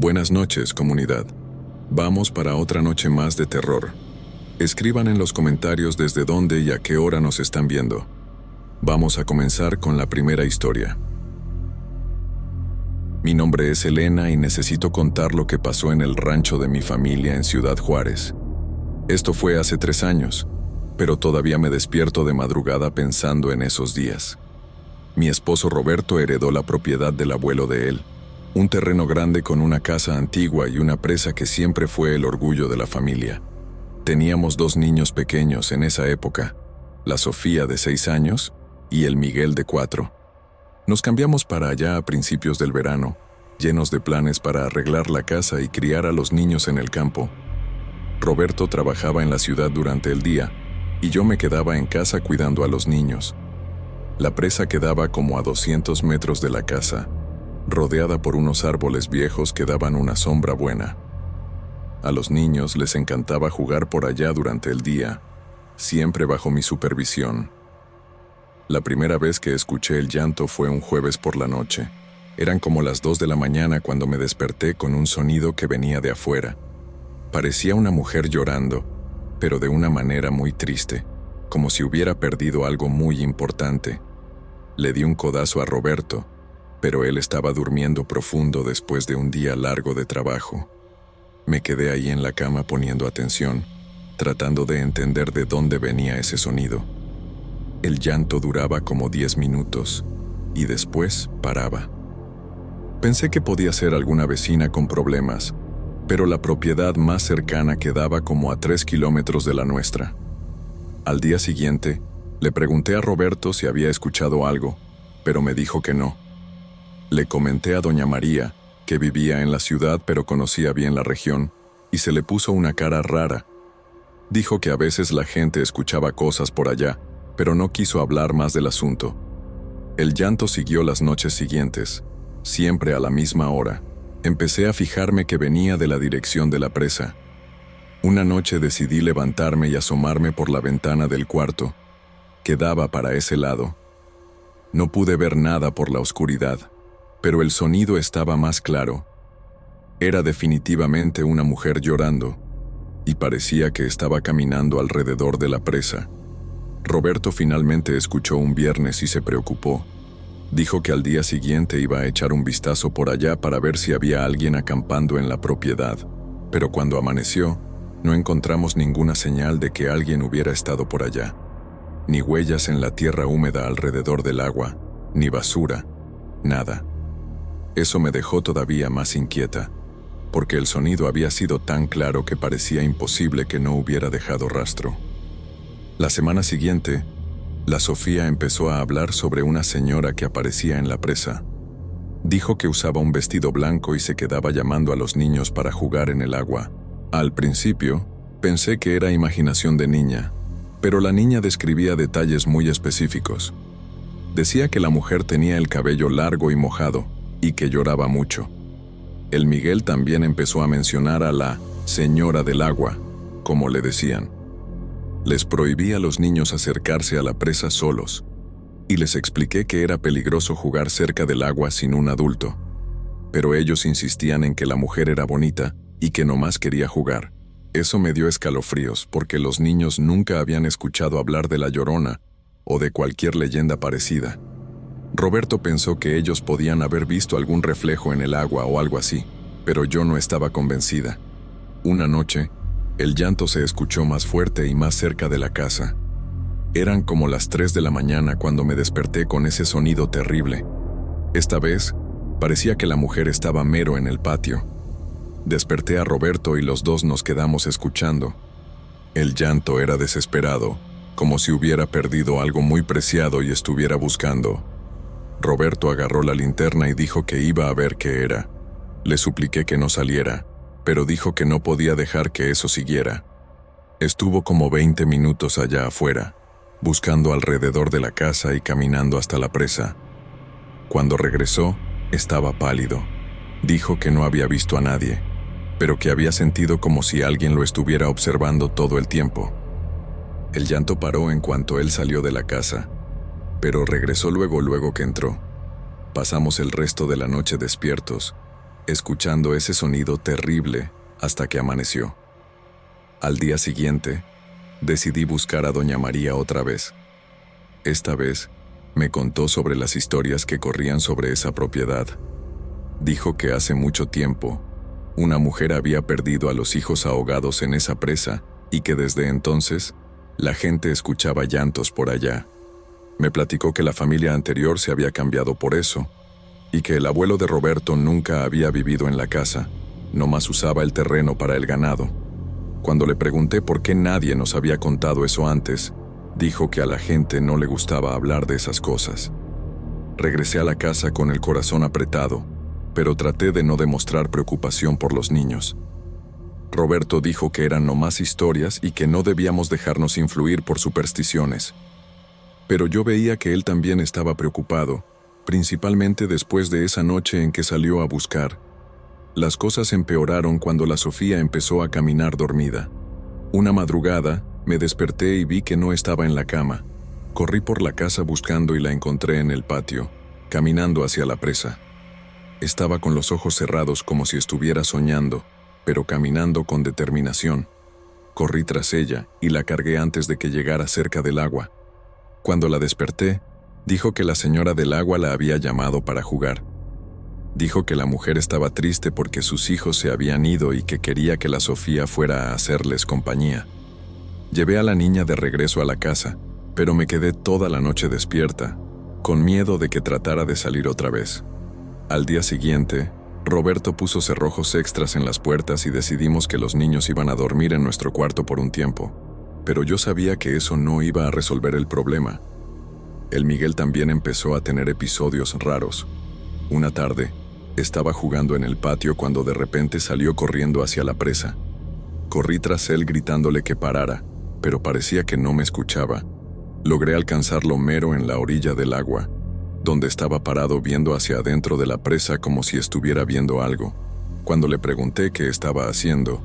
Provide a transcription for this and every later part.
Buenas noches, comunidad. Vamos para otra noche más de terror. Escriban en los comentarios desde dónde y a qué hora nos están viendo. Vamos a comenzar con la primera historia. Mi nombre es Elena y necesito contar lo que pasó en el rancho de mi familia en Ciudad Juárez. Esto fue hace 3 años, pero todavía me despierto de madrugada pensando en esos días. Mi esposo Roberto heredó la propiedad del abuelo de él, un terreno grande con una casa antigua y una presa que siempre fue el orgullo de la familia. Teníamos 2 niños pequeños en esa época, la Sofía de 6 años y el Miguel de 4. Nos cambiamos para allá a principios del verano, llenos de planes para arreglar la casa y criar a los niños en el campo. Roberto trabajaba en la ciudad durante el día y yo me quedaba en casa cuidando a los niños. La presa quedaba como a 200 metros de la casa, rodeada por unos árboles viejos que daban una sombra buena. A los niños les encantaba jugar por allá durante el día, siempre bajo mi supervisión. La primera vez que escuché el llanto fue un jueves por la noche. Eran como las 2 de la mañana cuando me desperté con un sonido que venía de afuera. Parecía una mujer llorando, pero de una manera muy triste, como si hubiera perdido algo muy importante. Le di un codazo a Roberto, pero él estaba durmiendo profundo después de un día largo de trabajo. Me quedé ahí en la cama poniendo atención, tratando de entender de dónde venía ese sonido. El llanto duraba como 10 minutos, y después paraba. Pensé que podía ser alguna vecina con problemas, pero la propiedad más cercana quedaba como a 3 kilómetros de la nuestra. Al día siguiente, le pregunté a Roberto si había escuchado algo, pero me dijo que no. Le comenté a doña María, que vivía en la ciudad pero conocía bien la región, y se le puso una cara rara. Dijo que a veces la gente escuchaba cosas por allá, pero no quiso hablar más del asunto. El llanto siguió las noches siguientes, siempre a la misma hora. Empecé a fijarme que venía de la dirección de la presa. Una noche decidí levantarme y asomarme por la ventana del cuarto, que daba para ese lado. No pude ver nada por la oscuridad, pero el sonido estaba más claro. Era definitivamente una mujer llorando, y parecía que estaba caminando alrededor de la presa. Roberto finalmente escuchó un viernes y se preocupó. Dijo que al día siguiente iba a echar un vistazo por allá para ver si había alguien acampando en la propiedad, pero cuando amaneció, no encontramos ninguna señal de que alguien hubiera estado por allá. Ni huellas en la tierra húmeda alrededor del agua, ni basura, nada. Eso me dejó todavía más inquieta, porque el sonido había sido tan claro que parecía imposible que no hubiera dejado rastro. La semana siguiente, la Sofía empezó a hablar sobre una señora que aparecía en la presa. Dijo que usaba un vestido blanco y se quedaba llamando a los niños para jugar en el agua. Al principio, pensé que era imaginación de niña, pero la niña describía detalles muy específicos. Decía que la mujer tenía el cabello largo y mojado, y que lloraba mucho. El Miguel también empezó a mencionar a la señora del agua, como le decían. Les prohibí a los niños acercarse a la presa solos, y les expliqué que era peligroso jugar cerca del agua sin un adulto. Pero ellos insistían en que la mujer era bonita y que nomás quería jugar. Eso me dio escalofríos porque los niños nunca habían escuchado hablar de la Llorona o de cualquier leyenda parecida. Roberto pensó que ellos podían haber visto algún reflejo en el agua o algo así, pero yo no estaba convencida. Una noche, el llanto se escuchó más fuerte y más cerca de la casa. Eran como las 3 de la mañana cuando me desperté con ese sonido terrible. Esta vez, parecía que la mujer estaba mero en el patio. Desperté a Roberto y los dos nos quedamos escuchando. El llanto era desesperado, como si hubiera perdido algo muy preciado y estuviera buscando. Roberto agarró la linterna y dijo que iba a ver qué era. Le supliqué que no saliera, pero dijo que no podía dejar que eso siguiera. Estuvo como 20 minutos allá afuera, buscando alrededor de la casa y caminando hasta la presa. Cuando regresó, estaba pálido. Dijo que no había visto a nadie, pero que había sentido como si alguien lo estuviera observando todo el tiempo. El llanto paró en cuanto él salió de la casa, pero regresó luego que entró. Pasamos el resto de la noche despiertos, escuchando ese sonido terrible hasta que amaneció. Al día siguiente, decidí buscar a doña María otra vez. Esta vez, me contó sobre las historias que corrían sobre esa propiedad. Dijo que hace mucho tiempo, una mujer había perdido a los hijos ahogados en esa presa y que desde entonces, la gente escuchaba llantos por allá. Me platicó que la familia anterior se había cambiado por eso, y que el abuelo de Roberto nunca había vivido en la casa, nomás usaba el terreno para el ganado. Cuando le pregunté por qué nadie nos había contado eso antes, dijo que a la gente no le gustaba hablar de esas cosas. Regresé a la casa con el corazón apretado, pero traté de no demostrar preocupación por los niños. Roberto dijo que eran nomás historias y que no debíamos dejarnos influir por supersticiones. Pero yo veía que él también estaba preocupado, principalmente después de esa noche en que salió a buscar. Las cosas empeoraron cuando la Sofía empezó a caminar dormida. Una madrugada, me desperté y vi que no estaba en la cama. Corrí por la casa buscando y la encontré en el patio, caminando hacia la presa. Estaba con los ojos cerrados como si estuviera soñando, pero caminando con determinación. Corrí tras ella y la cargué antes de que llegara cerca del agua. Cuando la desperté, dijo que la señora del agua la había llamado para jugar. Dijo que la mujer estaba triste porque sus hijos se habían ido y que quería que la Sofía fuera a hacerles compañía. Llevé a la niña de regreso a la casa, pero me quedé toda la noche despierta, con miedo de que tratara de salir otra vez. Al día siguiente, Roberto puso cerrojos extras en las puertas y decidimos que los niños iban a dormir en nuestro cuarto por un tiempo, pero yo sabía que eso no iba a resolver el problema. El Miguel también empezó a tener episodios raros. Una tarde, estaba jugando en el patio cuando de repente salió corriendo hacia la presa. Corrí tras él gritándole que parara, pero parecía que no me escuchaba. Logré alcanzarlo mero en la orilla del agua, donde estaba parado viendo hacia adentro de la presa como si estuviera viendo algo. Cuando le pregunté qué estaba haciendo,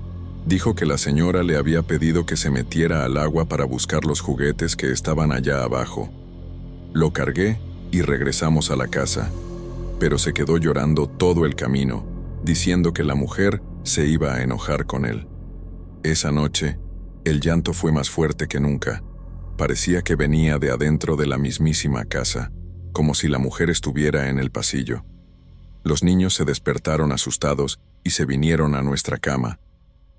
dijo que la señora le había pedido que se metiera al agua para buscar los juguetes que estaban allá abajo. Lo cargué y regresamos a la casa, pero se quedó llorando todo el camino, diciendo que la mujer se iba a enojar con él. Esa noche, el llanto fue más fuerte que nunca. Parecía que venía de adentro de la mismísima casa, como si la mujer estuviera en el pasillo. Los niños se despertaron asustados y se vinieron a nuestra cama.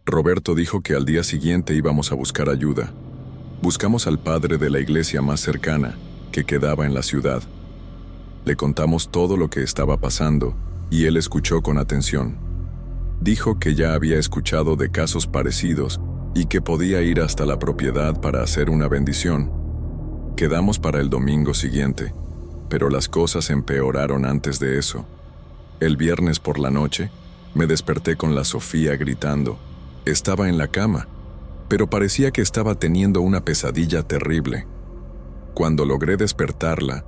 Roberto dijo que al día siguiente íbamos a buscar ayuda. Buscamos al padre de la iglesia más cercana, que quedaba en la ciudad. Le contamos todo lo que estaba pasando, y él escuchó con atención. Dijo que ya había escuchado de casos parecidos y que podía ir hasta la propiedad para hacer una bendición. Quedamos para el domingo siguiente, pero las cosas empeoraron antes de eso. El viernes por la noche, me desperté con la Sofía gritando. Estaba en la cama, pero parecía que estaba teniendo una pesadilla terrible. Cuando logré despertarla,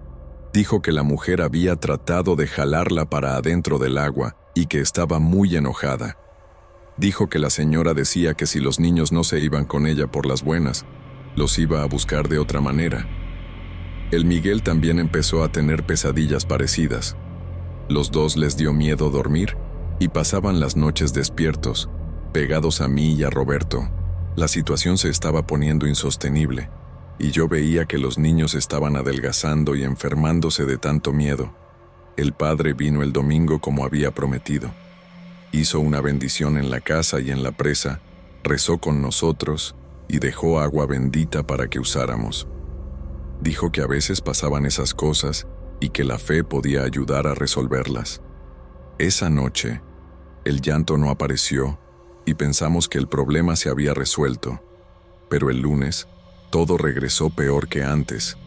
dijo que la mujer había tratado de jalarla para adentro del agua y que estaba muy enojada. Dijo que la señora decía que si los niños no se iban con ella por las buenas, los iba a buscar de otra manera. El Miguel también empezó a tener pesadillas parecidas. Los dos les dio miedo dormir y pasaban las noches despiertos, pegados a mí y a Roberto. La situación se estaba poniendo insostenible, y yo veía que los niños estaban adelgazando y enfermándose de tanto miedo. El padre vino el domingo como había prometido. Hizo una bendición en la casa y en la presa, rezó con nosotros y dejó agua bendita para que usáramos. Dijo que a veces pasaban esas cosas y que la fe podía ayudar a resolverlas. Esa noche, el llanto no apareció y pensamos que el problema se había resuelto, pero el lunes, todo regresó peor que antes.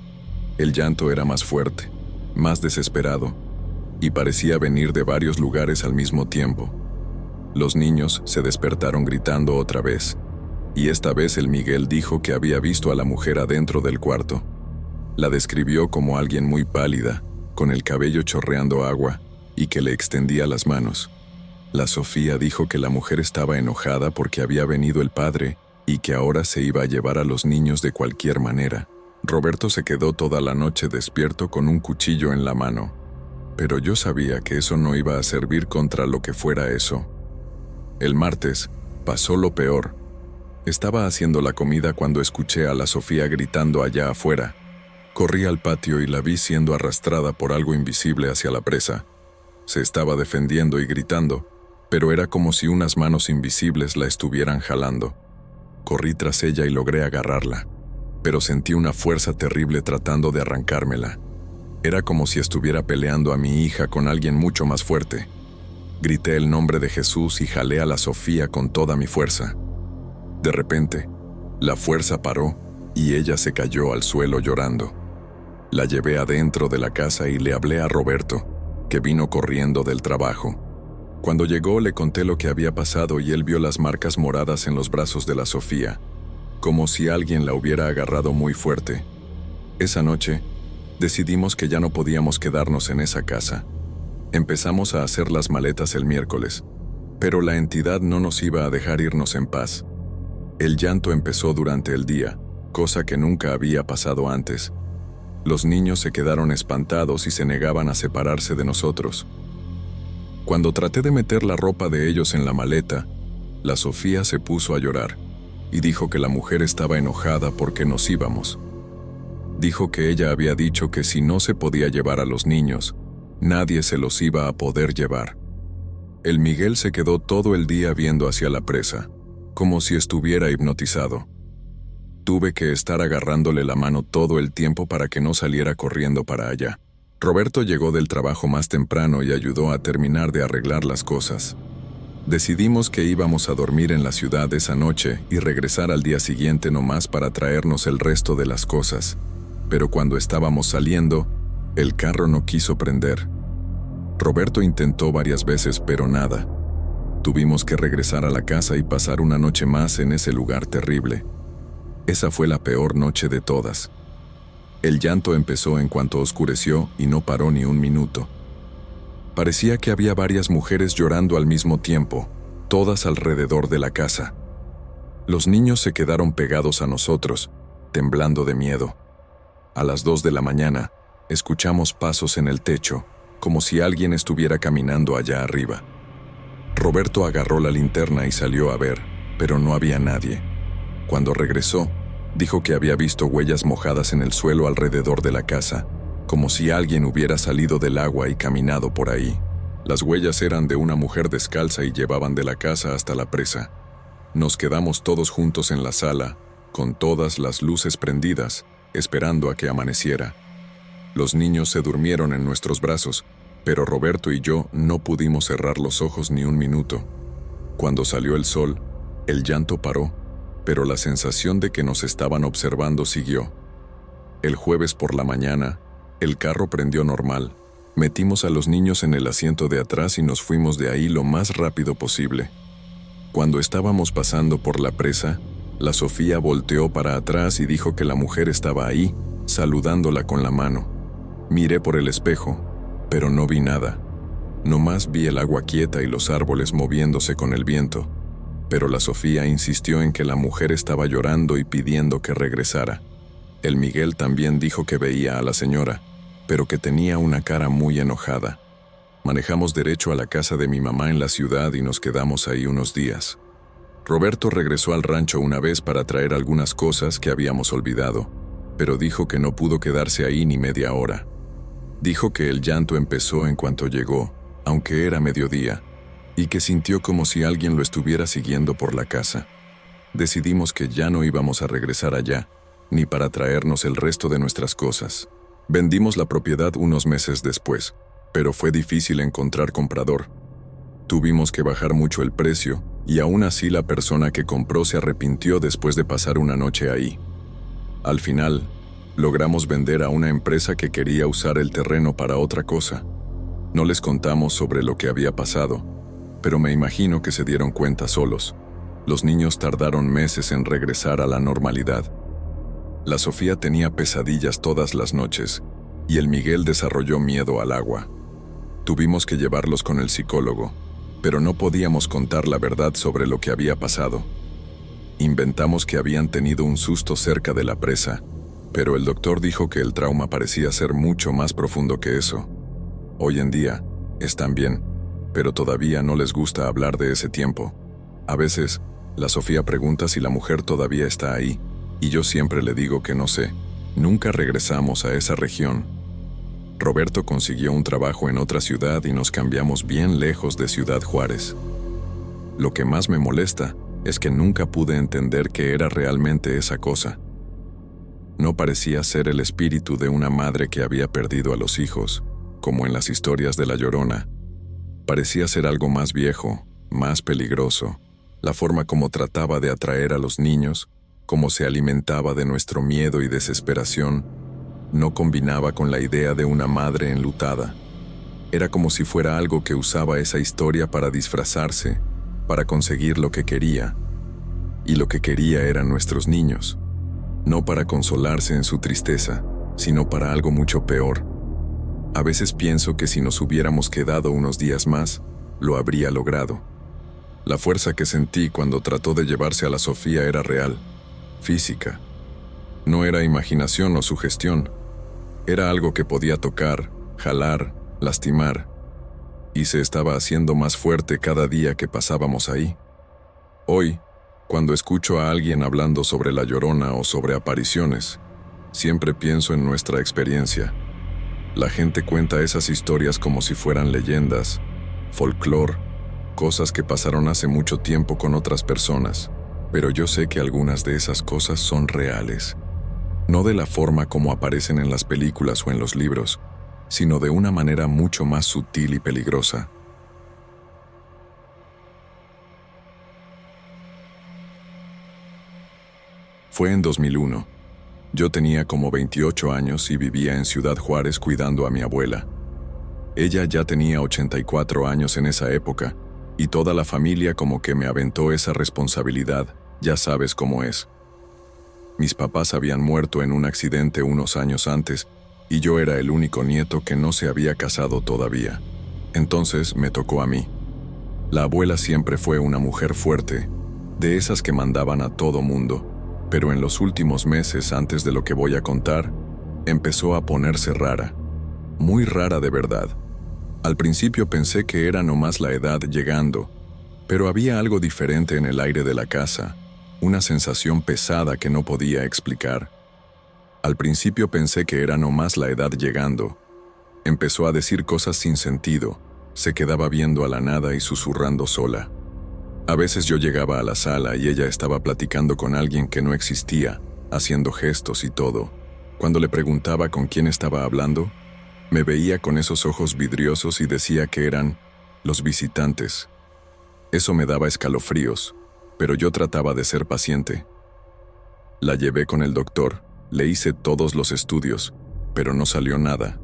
El llanto era más fuerte, más desesperado, y parecía venir de varios lugares al mismo tiempo. Los niños se despertaron gritando otra vez, y esta vez el Miguel dijo que había visto a la mujer adentro del cuarto. La describió como alguien muy pálida, con el cabello chorreando agua, y que le extendía las manos. La Sofía dijo que la mujer estaba enojada porque había venido el padre y que ahora se iba a llevar a los niños de cualquier manera. Roberto se quedó toda la noche despierto con un cuchillo en la mano. pero yo sabía que eso no iba a servir contra lo que fuera eso. El martes pasó lo peor. Estaba haciendo la comida cuando escuché a la Sofía gritando allá afuera. Corrí al patio y la vi siendo arrastrada por algo invisible hacia la presa. Se estaba defendiendo y gritando, pero era como si unas manos invisibles la estuvieran jalando. Corrí tras ella y logré agarrarla, pero sentí una fuerza terrible tratando de arrancármela. Era como si estuviera peleando a mi hija con alguien mucho más fuerte. Grité el nombre de Jesús y jalé a la Sofía con toda mi fuerza. De repente, la fuerza paró y ella se cayó al suelo llorando. La llevé adentro de la casa y le hablé a Roberto, que vino corriendo del trabajo. Cuando llegó le conté lo que había pasado y él vio las marcas moradas en los brazos de la Sofía, como si alguien la hubiera agarrado muy fuerte. Esa noche, decidimos que ya no podíamos quedarnos en esa casa. Empezamos a hacer las maletas el miércoles, pero la entidad no nos iba a dejar irnos en paz. El llanto empezó durante el día, cosa que nunca había pasado antes. Los niños se quedaron espantados y se negaban a separarse de nosotros. Cuando traté de meter la ropa de ellos en la maleta, la Sofía se puso a llorar y dijo que la mujer estaba enojada porque nos íbamos. Dijo que ella había dicho que si no se podía llevar a los niños, nadie se los iba a poder llevar. El Miguel se quedó todo el día viendo hacia la presa, como si estuviera hipnotizado. Tuve que estar agarrándole la mano todo el tiempo para que no saliera corriendo para allá. Roberto llegó del trabajo más temprano y ayudó a terminar de arreglar las cosas. Decidimos que íbamos a dormir en la ciudad esa noche y regresar al día siguiente nomás para traernos el resto de las cosas. Pero cuando estábamos saliendo, el carro no quiso prender. Roberto intentó varias veces, pero nada. Tuvimos que regresar a la casa y pasar una noche más en ese lugar terrible. Esa fue la peor noche de todas. El llanto empezó en cuanto oscureció y no paró ni un minuto. Parecía que había varias mujeres llorando al mismo tiempo, todas alrededor de la casa. Los niños se quedaron pegados a nosotros, temblando de miedo. A las 2 de la mañana, escuchamos pasos en el techo, como si alguien estuviera caminando allá arriba. Roberto agarró la linterna y salió a ver, pero no había nadie. Cuando regresó, dijo que había visto huellas mojadas en el suelo alrededor de la casa, como si alguien hubiera salido del agua y caminado por ahí. Las huellas eran de una mujer descalza y llevaban de la casa hasta la presa. Nos quedamos todos juntos en la sala, con todas las luces prendidas, esperando a que amaneciera. Los niños se durmieron en nuestros brazos, pero Roberto y yo no pudimos cerrar los ojos ni un minuto. Cuando salió el sol, el llanto paró, pero la sensación de que nos estaban observando siguió. El jueves por la mañana, el carro prendió normal. Metimos a los niños en el asiento de atrás y nos fuimos de ahí lo más rápido posible. Cuando estábamos pasando por la presa, la Sofía volteó para atrás y dijo que la mujer estaba ahí, saludándola con la mano. Miré por el espejo, pero no vi nada. Nomás vi el agua quieta y los árboles moviéndose con el viento. Pero la Sofía insistió en que la mujer estaba llorando y pidiendo que regresara. El Miguel también dijo que veía a la señora, pero que tenía una cara muy enojada. Manejamos derecho a la casa de mi mamá en la ciudad y nos quedamos ahí unos días. Roberto regresó al rancho una vez para traer algunas cosas que habíamos olvidado, pero dijo que no pudo quedarse ahí ni media hora. Dijo que el llanto empezó en cuanto llegó, aunque era mediodía, y que sintió como si alguien lo estuviera siguiendo por la casa. Decidimos que ya no íbamos a regresar allá, ni para traernos el resto de nuestras cosas. Vendimos la propiedad unos meses después, pero fue difícil encontrar comprador. Tuvimos que bajar mucho el precio, y aún así la persona que compró se arrepintió después de pasar una noche ahí. Al final, logramos vender a una empresa que quería usar el terreno para otra cosa. No les contamos sobre lo que había pasado, pero me imagino que se dieron cuenta solos. Los niños tardaron meses en regresar a la normalidad. La Sofía tenía pesadillas todas las noches, y el Miguel desarrolló miedo al agua. Tuvimos que llevarlos con el psicólogo, pero no podíamos contar la verdad sobre lo que había pasado. Inventamos que habían tenido un susto cerca de la presa, pero el doctor dijo que el trauma parecía ser mucho más profundo que eso. Hoy en día, están bien, pero todavía no les gusta hablar de ese tiempo. A veces, la Sofía pregunta si la mujer todavía está ahí, y yo siempre le digo que no sé. Nunca regresamos a esa región. Roberto consiguió un trabajo en otra ciudad y nos cambiamos bien lejos de Ciudad Juárez. Lo que más me molesta es que nunca pude entender qué era realmente esa cosa. No parecía ser el espíritu de una madre que había perdido a los hijos, como en las historias de La Llorona. Parecía ser algo más viejo, más peligroso. La forma como trataba de atraer a los niños, cómo se alimentaba de nuestro miedo y desesperación, no combinaba con la idea de una madre enlutada. Era como si fuera algo que usaba esa historia para disfrazarse, para conseguir lo que quería. Y lo que quería eran nuestros niños. No para consolarse en su tristeza, sino para algo mucho peor. A veces pienso que si nos hubiéramos quedado unos días más, lo habría logrado. La fuerza que sentí cuando trató de llevarse a la Sofía era real, física. No era imaginación o sugestión. Era algo que podía tocar, jalar, lastimar, y se estaba haciendo más fuerte cada día que pasábamos ahí. Hoy, cuando escucho a alguien hablando sobre La Llorona o sobre apariciones, siempre pienso en nuestra experiencia. La gente cuenta esas historias como si fueran leyendas, folclore, cosas que pasaron hace mucho tiempo con otras personas, pero yo sé que algunas de esas cosas son reales. No de la forma como aparecen en las películas o en los libros, sino de una manera mucho más sutil y peligrosa. Fue en 2001. Yo tenía como 28 años y vivía en Ciudad Juárez cuidando a mi abuela. Ella ya tenía 84 años en esa época, y toda la familia como que me aventó esa responsabilidad, ya sabes cómo es. Mis papás habían muerto en un accidente unos años antes, y yo era el único nieto que no se había casado todavía. Entonces me tocó a mí. La abuela siempre fue una mujer fuerte, de esas que mandaban a todo mundo, pero en los últimos meses antes de lo que voy a contar, empezó a ponerse rara, muy rara de verdad. Al principio pensé que era nomás la edad llegando, pero había algo diferente en el aire de la casa, una sensación pesada que no podía explicar. Al principio pensé que era nomás la edad llegando. Empezó a decir cosas sin sentido, se quedaba viendo a la nada y susurrando sola. A veces yo llegaba a la sala y ella estaba platicando con alguien que no existía, haciendo gestos y todo. Cuando le preguntaba con quién estaba hablando, me veía con esos ojos vidriosos y decía que eran los visitantes. Eso me daba escalofríos, pero yo trataba de ser paciente. La llevé con el doctor, le hice todos los estudios, pero no salió nada.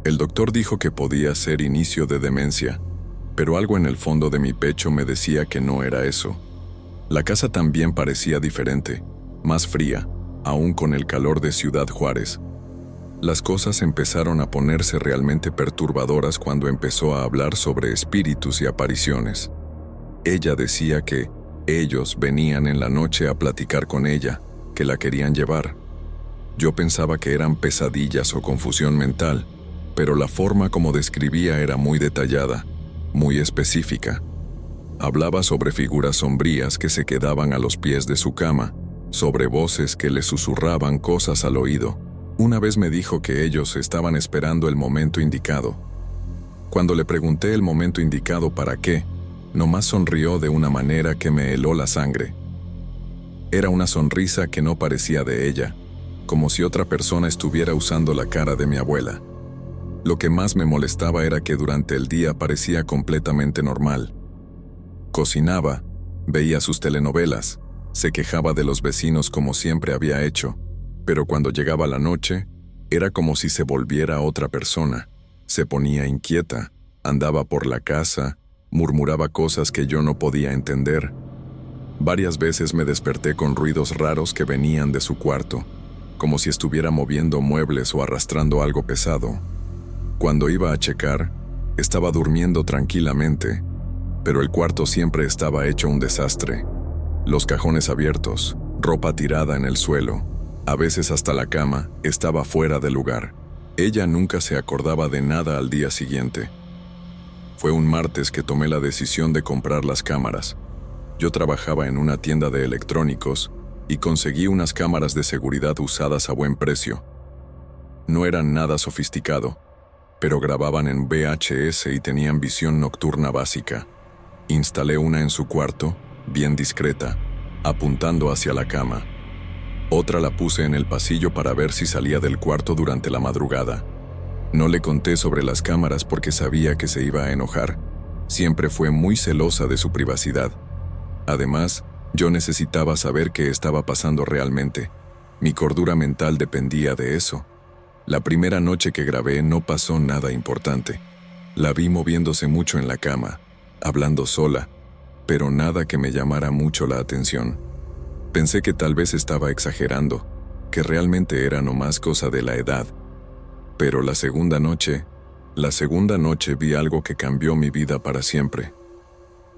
El doctor dijo que podía ser inicio de demencia, pero algo en el fondo de mi pecho me decía que no era eso. La casa también parecía diferente, más fría, aún con el calor de Ciudad Juárez. Las cosas empezaron a ponerse realmente perturbadoras cuando empezó a hablar sobre espíritus y apariciones. Ella decía que ellos venían en la noche a platicar con ella, que la querían llevar. Yo pensaba que eran pesadillas o confusión mental, pero la forma como describía era muy detallada, muy específica. Hablaba sobre figuras sombrías que se quedaban a los pies de su cama, sobre voces que le susurraban cosas al oído. Una vez me dijo que ellos estaban esperando el momento indicado. Cuando le pregunté el momento indicado para qué, nomás sonrió de una manera que me heló la sangre. Era una sonrisa que no parecía de ella, como si otra persona estuviera usando la cara de mi abuela. Lo que más me molestaba era que durante el día parecía completamente normal. Cocinaba, veía sus telenovelas, se quejaba de los vecinos como siempre había hecho, pero cuando llegaba la noche, era como si se volviera otra persona. Se ponía inquieta, andaba por la casa, murmuraba cosas que yo no podía entender. Varias veces me desperté con ruidos raros que venían de su cuarto, como si estuviera moviendo muebles o arrastrando algo pesado. Cuando iba a checar, estaba durmiendo tranquilamente, pero el cuarto siempre estaba hecho un desastre. Los cajones abiertos, ropa tirada en el suelo, a veces hasta la cama estaba fuera de lugar. Ella nunca se acordaba de nada al día siguiente. Fue un martes que tomé la decisión de comprar las cámaras. Yo trabajaba en una tienda de electrónicos y conseguí unas cámaras de seguridad usadas a buen precio. No eran nada sofisticado, pero grababan en VHS y tenían visión nocturna básica. Instalé una en su cuarto, bien discreta, apuntando hacia la cama. Otra la puse en el pasillo para ver si salía del cuarto durante la madrugada. No le conté sobre las cámaras porque sabía que se iba a enojar. Siempre fue muy celosa de su privacidad. Además, yo necesitaba saber qué estaba pasando realmente. Mi cordura mental dependía de eso. La primera noche que grabé no pasó nada importante. La vi moviéndose mucho en la cama, hablando sola, pero nada que me llamara mucho la atención. Pensé que tal vez estaba exagerando, que realmente era nomás cosa de la edad. Pero la segunda noche vi algo que cambió mi vida para siempre.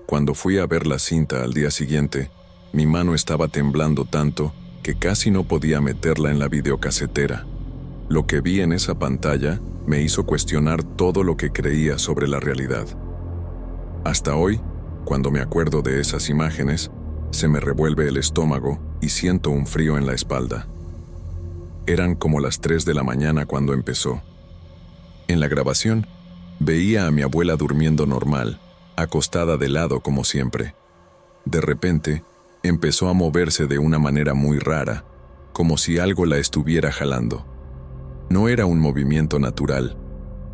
Cuando fui a ver la cinta al día siguiente, mi mano estaba temblando tanto que casi no podía meterla en la videocasetera. Lo que vi en esa pantalla me hizo cuestionar todo lo que creía sobre la realidad. Hasta hoy, cuando me acuerdo de esas imágenes, se me revuelve el estómago y siento un frío en la espalda. Eran como las 3 de la mañana cuando empezó. En la grabación, veía a mi abuela durmiendo normal, acostada de lado como siempre. De repente, empezó a moverse de una manera muy rara, como si algo la estuviera jalando. No era un movimiento natural,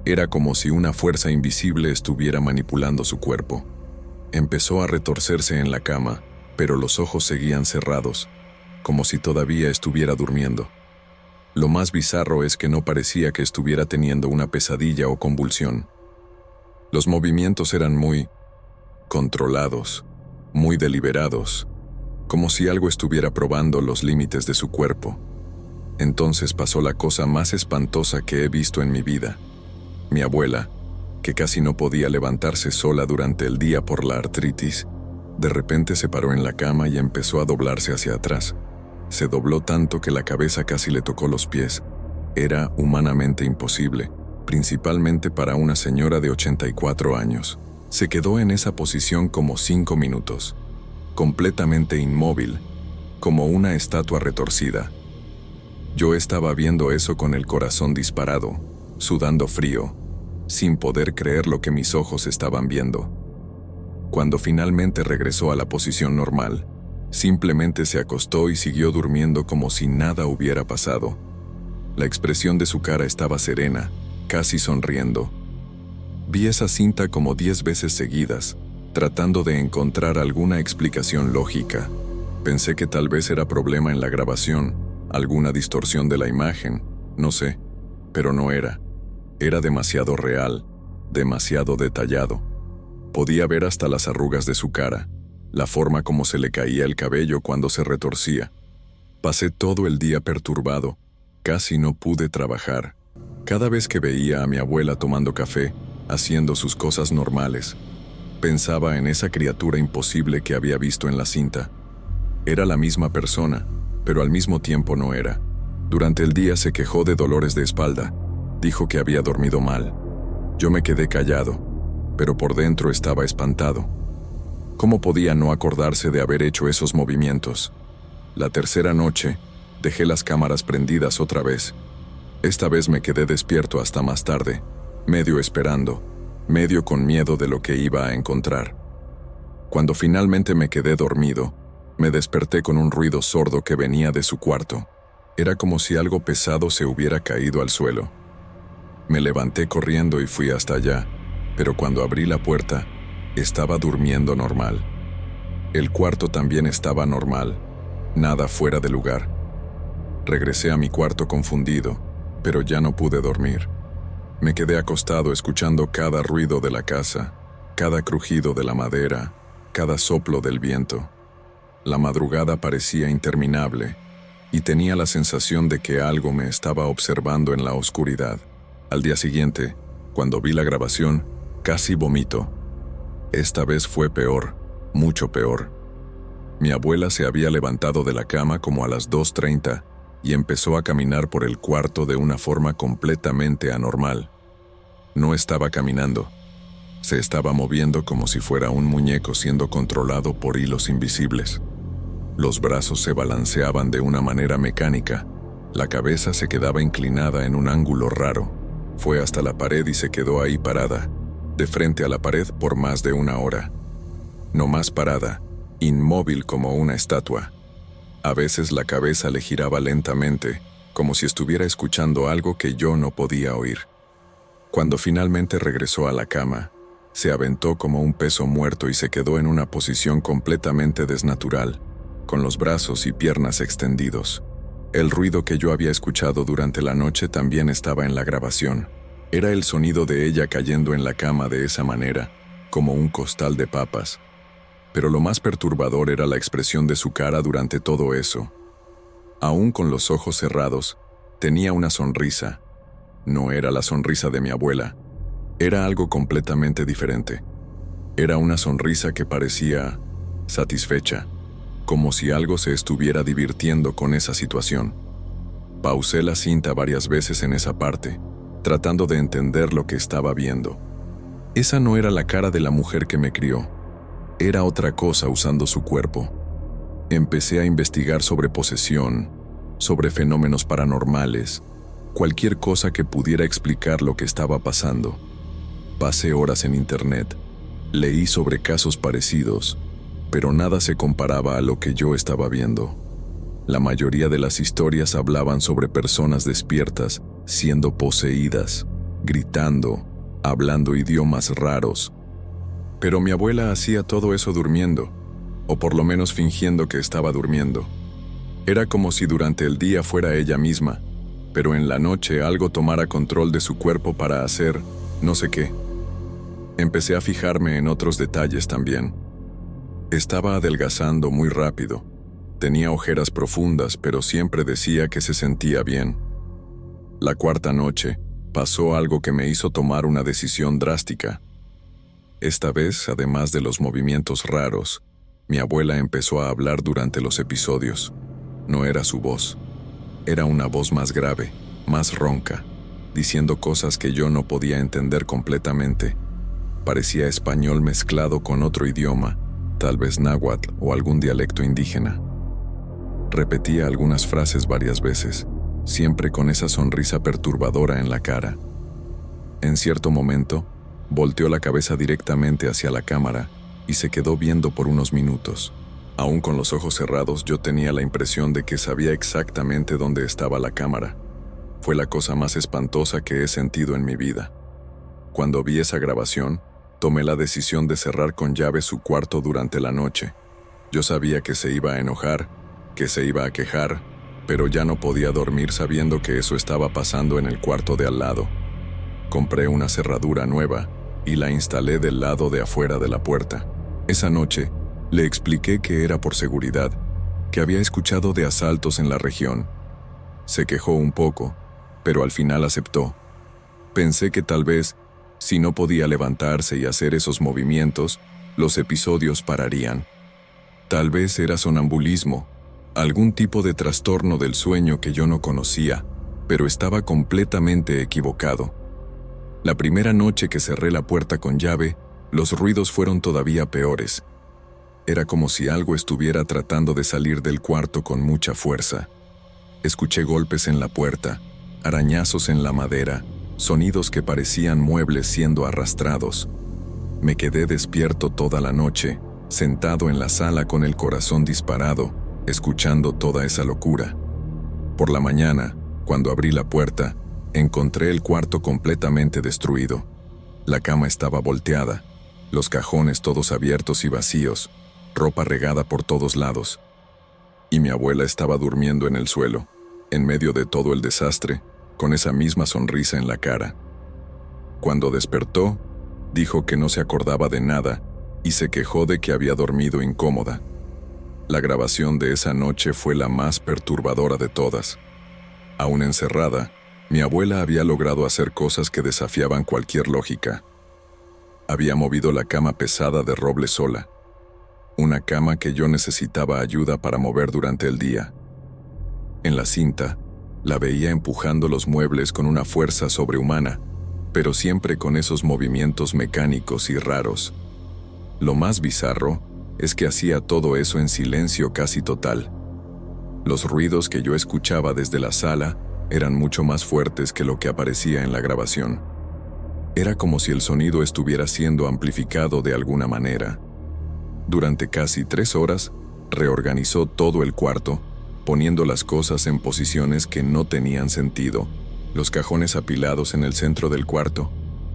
era como si una fuerza invisible estuviera manipulando su cuerpo. Empezó a retorcerse en la cama, pero los ojos seguían cerrados, como si todavía estuviera durmiendo. Lo más bizarro es que no parecía que estuviera teniendo una pesadilla o convulsión. Los movimientos eran muy controlados, muy deliberados, como si algo estuviera probando los límites de su cuerpo. Entonces pasó la cosa más espantosa que he visto en mi vida. Mi abuela, que casi no podía levantarse sola durante el día por la artritis, de repente se paró en la cama y empezó a doblarse hacia atrás. Se dobló tanto que la cabeza casi le tocó los pies. Era humanamente imposible, principalmente para una señora de 84 años. Se quedó en esa posición como 5 minutos, completamente inmóvil, como una estatua retorcida. Yo estaba viendo eso con el corazón disparado, sudando frío, sin poder creer lo que mis ojos estaban viendo. Cuando finalmente regresó a la posición normal, simplemente se acostó y siguió durmiendo como si nada hubiera pasado. La expresión de su cara estaba serena, casi sonriendo. Vi esa cinta como 10 veces seguidas, tratando de encontrar alguna explicación lógica. Pensé que tal vez era problema en la grabación, alguna distorsión de la imagen, no sé, pero no era. Era demasiado real, demasiado detallado. Podía ver hasta las arrugas de su cara, la forma como se le caía el cabello cuando se retorcía. Pasé todo el día perturbado, casi no pude trabajar. Cada vez que veía a mi abuela tomando café, haciendo sus cosas normales, pensaba en esa criatura imposible que había visto en la cinta. Era la misma persona, pero al mismo tiempo no era. Durante el día se quejó de dolores de espalda. Dijo que había dormido mal. Yo me quedé callado, pero por dentro estaba espantado. ¿Cómo podía no acordarse de haber hecho esos movimientos? La tercera noche, dejé las cámaras prendidas otra vez. Esta vez me quedé despierto hasta más tarde, medio esperando, medio con miedo de lo que iba a encontrar. Cuando finalmente me quedé dormido, me desperté con un ruido sordo que venía de su cuarto. Era como si algo pesado se hubiera caído al suelo. Me levanté corriendo y fui hasta allá, pero cuando abrí la puerta, estaba durmiendo normal. El cuarto también estaba normal, nada fuera de lugar. Regresé a mi cuarto confundido, pero ya no pude dormir. Me quedé acostado escuchando cada ruido de la casa, cada crujido de la madera, cada soplo del viento. La madrugada parecía interminable, y tenía la sensación de que algo me estaba observando en la oscuridad. Al día siguiente, cuando vi la grabación, casi vomito. Esta vez fue peor, mucho peor. Mi abuela se había levantado de la cama como a las 2:30 y empezó a caminar por el cuarto de una forma completamente anormal. No estaba caminando. Se estaba moviendo como si fuera un muñeco siendo controlado por hilos invisibles. Los brazos se balanceaban de una manera mecánica. La cabeza se quedaba inclinada en un ángulo raro. Fue hasta la pared y se quedó ahí parada, de frente a la pared por más de una hora. No más parada, inmóvil como una estatua. A veces la cabeza le giraba lentamente, como si estuviera escuchando algo que yo no podía oír. Cuando finalmente regresó a la cama, se aventó como un peso muerto y se quedó en una posición completamente desnatural, con los brazos y piernas extendidos. El ruido que yo había escuchado durante la noche también estaba en la grabación. Era el sonido de ella cayendo en la cama de esa manera, como un costal de papas. Pero lo más perturbador era la expresión de su cara durante todo eso. Aún con los ojos cerrados, tenía una sonrisa. No era la sonrisa de mi abuela. Era algo completamente diferente. Era una sonrisa que parecía satisfecha, como si algo se estuviera divirtiendo con esa situación. Pausé la cinta varias veces en esa parte, tratando de entender lo que estaba viendo. Esa no era la cara de la mujer que me crió. Era otra cosa usando su cuerpo. Empecé a investigar sobre posesión, sobre fenómenos paranormales, cualquier cosa que pudiera explicar lo que estaba pasando. Pasé horas en internet, leí sobre casos parecidos, pero nada se comparaba a lo que yo estaba viendo. La mayoría de las historias hablaban sobre personas despiertas, siendo poseídas, gritando, hablando idiomas raros. Pero mi abuela hacía todo eso durmiendo, o por lo menos fingiendo que estaba durmiendo. Era como si durante el día fuera ella misma, pero en la noche algo tomara control de su cuerpo para hacer no sé qué. Empecé a fijarme en otros detalles también. Estaba adelgazando muy rápido. Tenía ojeras profundas, pero siempre decía que se sentía bien. La cuarta noche, pasó algo que me hizo tomar una decisión drástica. Esta vez, además de los movimientos raros, mi abuela empezó a hablar durante los episodios. No era su voz. Era una voz más grave, más ronca, diciendo cosas que yo no podía entender completamente. Parecía español mezclado con otro idioma, tal vez náhuatl o algún dialecto indígena. Repetía algunas frases varias veces, siempre con esa sonrisa perturbadora en la cara. En cierto momento, volteó la cabeza directamente hacia la cámara y se quedó viendo por unos minutos. Aún con los ojos cerrados, yo tenía la impresión de que sabía exactamente dónde estaba la cámara. Fue la cosa más espantosa que he sentido en mi vida. Cuando vi esa grabación, tomé la decisión de cerrar con llave su cuarto durante la noche. Yo sabía que se iba a enojar, que se iba a quejar, pero ya no podía dormir sabiendo que eso estaba pasando en el cuarto de al lado. Compré una cerradura nueva y la instalé del lado de afuera de la puerta. Esa noche, le expliqué que era por seguridad, que había escuchado de asaltos en la región. Se quejó un poco, pero al final aceptó. Pensé que tal vez, si no podía levantarse y hacer esos movimientos, los episodios pararían. Tal vez era sonambulismo, algún tipo de trastorno del sueño que yo no conocía, pero estaba completamente equivocado. La primera noche que cerré la puerta con llave, los ruidos fueron todavía peores. Era como si algo estuviera tratando de salir del cuarto con mucha fuerza. Escuché golpes en la puerta, arañazos en la madera, sonidos que parecían muebles siendo arrastrados. Me quedé despierto toda la noche, sentado en la sala con el corazón disparado, escuchando toda esa locura. Por la mañana, cuando abrí la puerta, encontré el cuarto completamente destruido. La cama estaba volteada, los cajones todos abiertos y vacíos, ropa regada por todos lados. Y mi abuela estaba durmiendo en el suelo, en medio de todo el desastre, con esa misma sonrisa en la cara. Cuando despertó, dijo que no se acordaba de nada y se quejó de que había dormido incómoda. La grabación de esa noche fue la más perturbadora de todas. Aún encerrada, mi abuela había logrado hacer cosas que desafiaban cualquier lógica. Había movido la cama pesada de roble sola, una cama que yo necesitaba ayuda para mover durante el día. En la cinta, la veía empujando los muebles con una fuerza sobrehumana, pero siempre con esos movimientos mecánicos y raros. Lo más bizarro es que hacía todo eso en silencio casi total. Los ruidos que yo escuchaba desde la sala eran mucho más fuertes que lo que aparecía en la grabación. Era como si el sonido estuviera siendo amplificado de alguna manera. Durante casi 3 horas, reorganizó todo el cuarto, poniendo las cosas en posiciones que no tenían sentido, los cajones apilados en el centro del cuarto,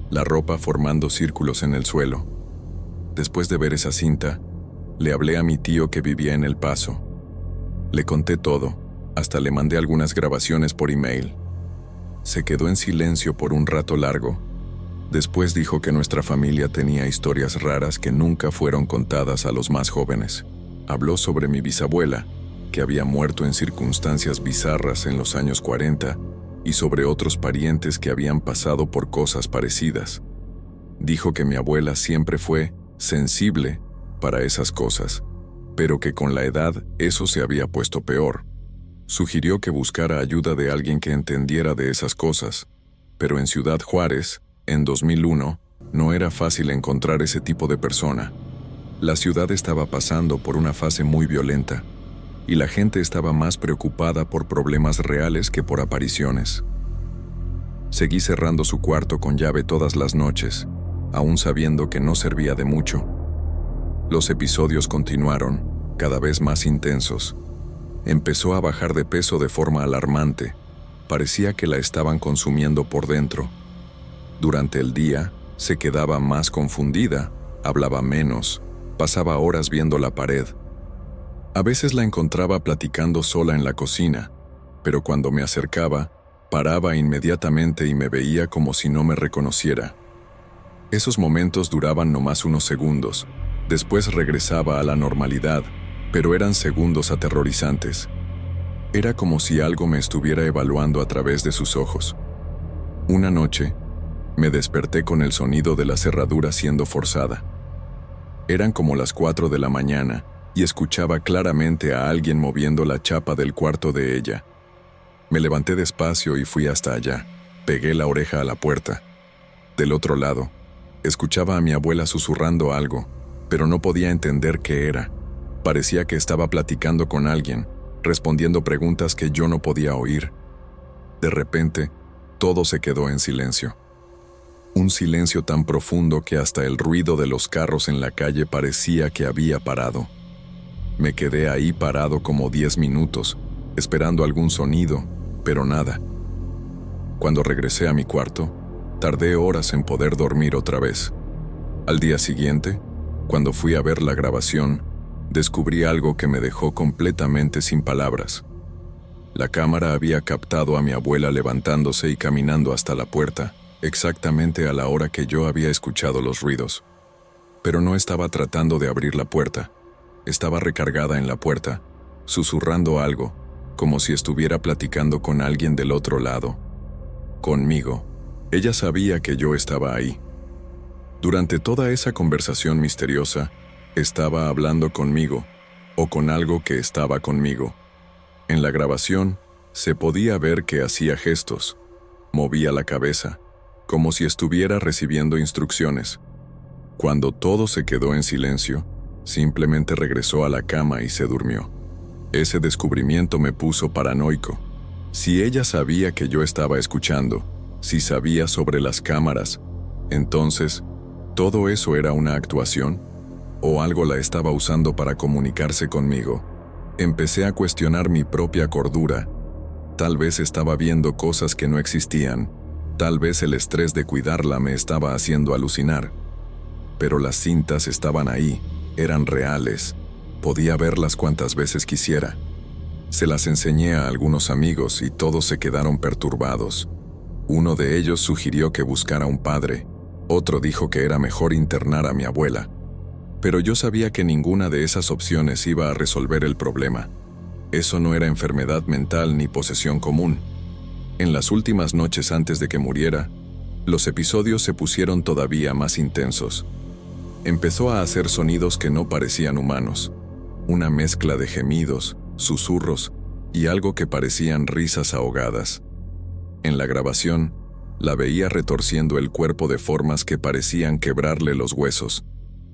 la ropa formando círculos en el suelo. Después de ver esa cinta, le hablé a mi tío que vivía en El Paso. Le conté todo, hasta le mandé algunas grabaciones por email. Se quedó en silencio por un rato largo. Después dijo que nuestra familia tenía historias raras que nunca fueron contadas a los más jóvenes. Habló sobre mi bisabuela, que había muerto en circunstancias bizarras en los años 40, y sobre otros parientes que habían pasado por cosas parecidas. Dijo que mi abuela siempre fue sensible para esas cosas, pero que con la edad eso se había puesto peor. Sugirió que buscara ayuda de alguien que entendiera de esas cosas, pero en Ciudad Juárez, en 2001, no era fácil encontrar ese tipo de persona. La ciudad estaba pasando por una fase muy violenta, y la gente estaba más preocupada por problemas reales que por apariciones. Seguí cerrando su cuarto con llave todas las noches, aún sabiendo que no servía de mucho. Los episodios continuaron, cada vez más intensos. Empezó a bajar de peso de forma alarmante. Parecía que la estaban consumiendo por dentro. Durante el día, se quedaba más confundida, hablaba menos, pasaba horas viendo la pared. A veces la encontraba platicando sola en la cocina, pero cuando me acercaba, paraba inmediatamente y me veía como si no me reconociera. Esos momentos duraban nomás unos segundos. Después regresaba a la normalidad, pero eran segundos aterrorizantes. Era como si algo me estuviera evaluando a través de sus ojos. Una noche, me desperté con el sonido de la cerradura siendo forzada. Eran como las 4 de la mañana y escuchaba claramente a alguien moviendo la chapa del cuarto de ella. Me levanté despacio y fui hasta allá. Pegué la oreja a la puerta. Del otro lado, escuchaba a mi abuela susurrando algo, pero no podía entender qué era. Parecía que estaba platicando con alguien, respondiendo preguntas que yo no podía oír. De repente, todo se quedó en silencio. Un silencio tan profundo que hasta el ruido de los carros en la calle parecía que había parado. Me quedé ahí parado como 10 minutos, esperando algún sonido, pero nada. Cuando regresé a mi cuarto, tardé horas en poder dormir otra vez. Al día siguiente, cuando fui a ver la grabación, descubrí algo que me dejó completamente sin palabras. La cámara había captado a mi abuela levantándose y caminando hasta la puerta, exactamente a la hora que yo había escuchado los ruidos. Pero no estaba tratando de abrir la puerta. Estaba recargada en la puerta, susurrando algo, como si estuviera platicando con alguien del otro lado. Conmigo. Ella sabía que yo estaba ahí. Durante toda esa conversación misteriosa, estaba hablando conmigo, o con algo que estaba conmigo. En la grabación, se podía ver que hacía gestos, movía la cabeza, como si estuviera recibiendo instrucciones. Cuando todo se quedó en silencio, simplemente regresó a la cama y se durmió. Ese descubrimiento me puso paranoico. Si ella sabía que yo estaba escuchando, si sabía sobre las cámaras, entonces, ¿todo eso era una actuación? ¿O algo la estaba usando para comunicarse conmigo? Empecé a cuestionar mi propia cordura. Tal vez estaba viendo cosas que no existían. Tal vez el estrés de cuidarla me estaba haciendo alucinar. Pero las cintas estaban ahí, eran reales. Podía verlas cuantas veces quisiera. Se las enseñé a algunos amigos y todos se quedaron perturbados. Uno de ellos sugirió que buscara un padre. Otro dijo que era mejor internar a mi abuela. Pero yo sabía que ninguna de esas opciones iba a resolver el problema. Eso no era enfermedad mental ni posesión común. En las últimas noches antes de que muriera, los episodios se pusieron todavía más intensos. Empezó a hacer sonidos que no parecían humanos. Una mezcla de gemidos, susurros y algo que parecían risas ahogadas. En la grabación, la veía retorciendo el cuerpo de formas que parecían quebrarle los huesos,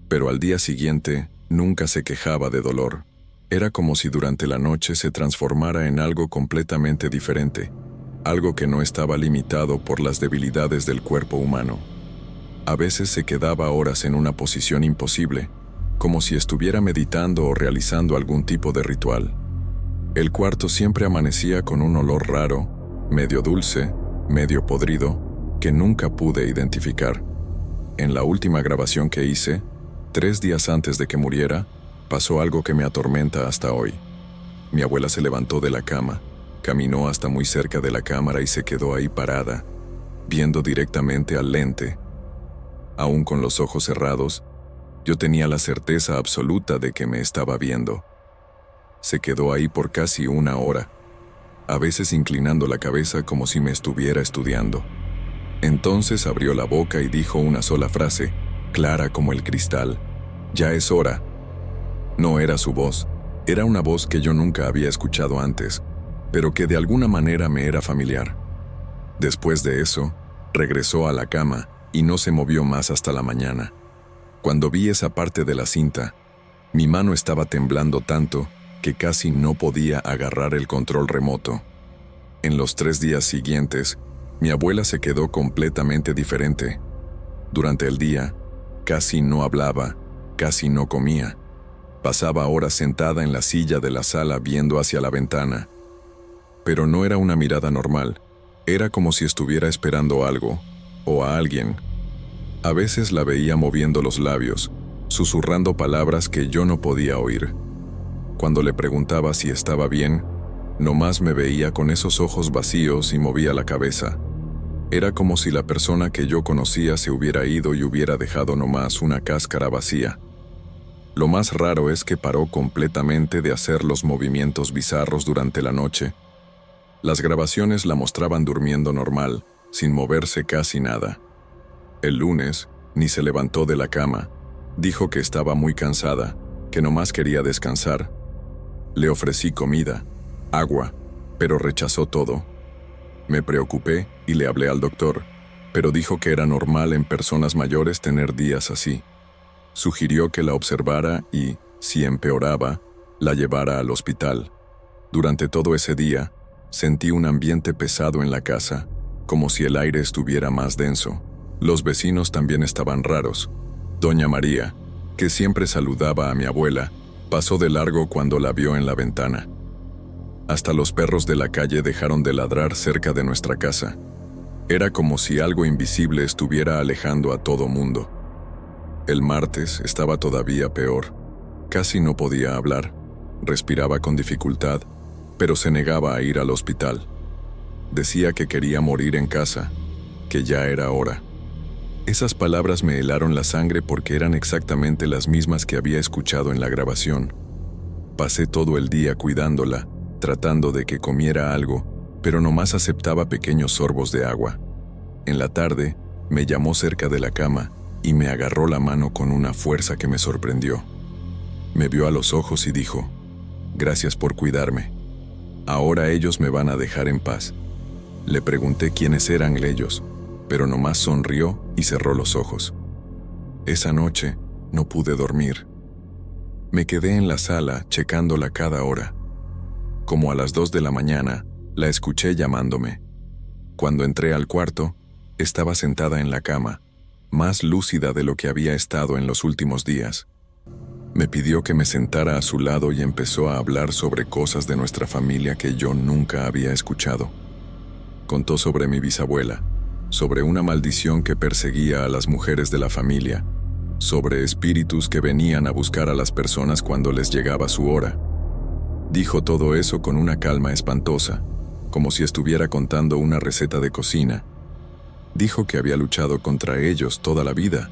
pero al día siguiente nunca se quejaba de dolor. Era como si durante la noche se transformara en algo completamente diferente, algo que no estaba limitado por las debilidades del cuerpo humano. A veces se quedaba horas en una posición imposible, como si estuviera meditando o realizando algún tipo de ritual. El cuarto siempre amanecía con un olor raro, medio dulce, medio podrido, que nunca pude identificar. En la última grabación que hice, 3 días antes de que muriera, pasó algo que me atormenta hasta hoy. Mi abuela se levantó de la cama, caminó hasta muy cerca de la cámara y se quedó ahí parada, viendo directamente al lente. Aún con los ojos cerrados, yo tenía la certeza absoluta de que me estaba viendo. Se quedó ahí por casi 1 hora, a veces inclinando la cabeza como si me estuviera estudiando. Entonces abrió la boca y dijo una sola frase, clara como el cristal: «Ya es hora». No era su voz, era una voz que yo nunca había escuchado antes, pero que de alguna manera me era familiar. Después de eso, regresó a la cama y no se movió más hasta la mañana. Cuando vi esa parte de la cinta, mi mano estaba temblando tanto que casi no podía agarrar el control remoto. En los 3 días siguientes, mi abuela se quedó completamente diferente. Durante el día, casi no hablaba, casi no comía. Pasaba horas sentada en la silla de la sala viendo hacia la ventana. Pero no era una mirada normal, era como si estuviera esperando algo, o a alguien. A veces la veía moviendo los labios, susurrando palabras que yo no podía oír. Cuando le preguntaba si estaba bien, nomás me veía con esos ojos vacíos y movía la cabeza. Era como si la persona que yo conocía se hubiera ido y hubiera dejado nomás una cáscara vacía. Lo más raro es que paró completamente de hacer los movimientos bizarros durante la noche. Las grabaciones la mostraban durmiendo normal, sin moverse casi nada. El lunes, ni se levantó de la cama. Dijo que estaba muy cansada, que nomás quería descansar. Le ofrecí comida, agua, pero rechazó todo. Me preocupé y le hablé al doctor, pero dijo que era normal en personas mayores tener días así. Sugirió que la observara y, si empeoraba, la llevara al hospital. Durante todo ese día, sentí un ambiente pesado en la casa, como si el aire estuviera más denso. Los vecinos también estaban raros. Doña María, que siempre saludaba a mi abuela, pasó de largo cuando la vio en la ventana. Hasta los perros de la calle dejaron de ladrar cerca de nuestra casa. Era como si algo invisible estuviera alejando a todo mundo. El martes estaba todavía peor. Casi no podía hablar, respiraba con dificultad, pero se negaba a ir al hospital. Decía que quería morir en casa, que ya era hora. Esas palabras me helaron la sangre porque eran exactamente las mismas que había escuchado en la grabación. Pasé todo el día cuidándola, tratando de que comiera algo, pero nomás aceptaba pequeños sorbos de agua. En la tarde, me llamó cerca de la cama y me agarró la mano con una fuerza que me sorprendió. Me vio a los ojos y dijo: «Gracias por cuidarme. Ahora ellos me van a dejar en paz». Le pregunté quiénes eran ellos, pero nomás sonrió y cerró los ojos. Esa noche no pude dormir. Me quedé en la sala checándola cada hora. Como a las 2 de la mañana, la escuché llamándome. Cuando entré al cuarto, estaba sentada en la cama, más lúcida de lo que había estado en los últimos días. Me pidió que me sentara a su lado y empezó a hablar sobre cosas de nuestra familia que yo nunca había escuchado. Contó sobre mi bisabuela, sobre una maldición que perseguía a las mujeres de la familia, sobre espíritus que venían a buscar a las personas cuando les llegaba su hora. Dijo todo eso con una calma espantosa, como si estuviera contando una receta de cocina. Dijo que había luchado contra ellos toda la vida,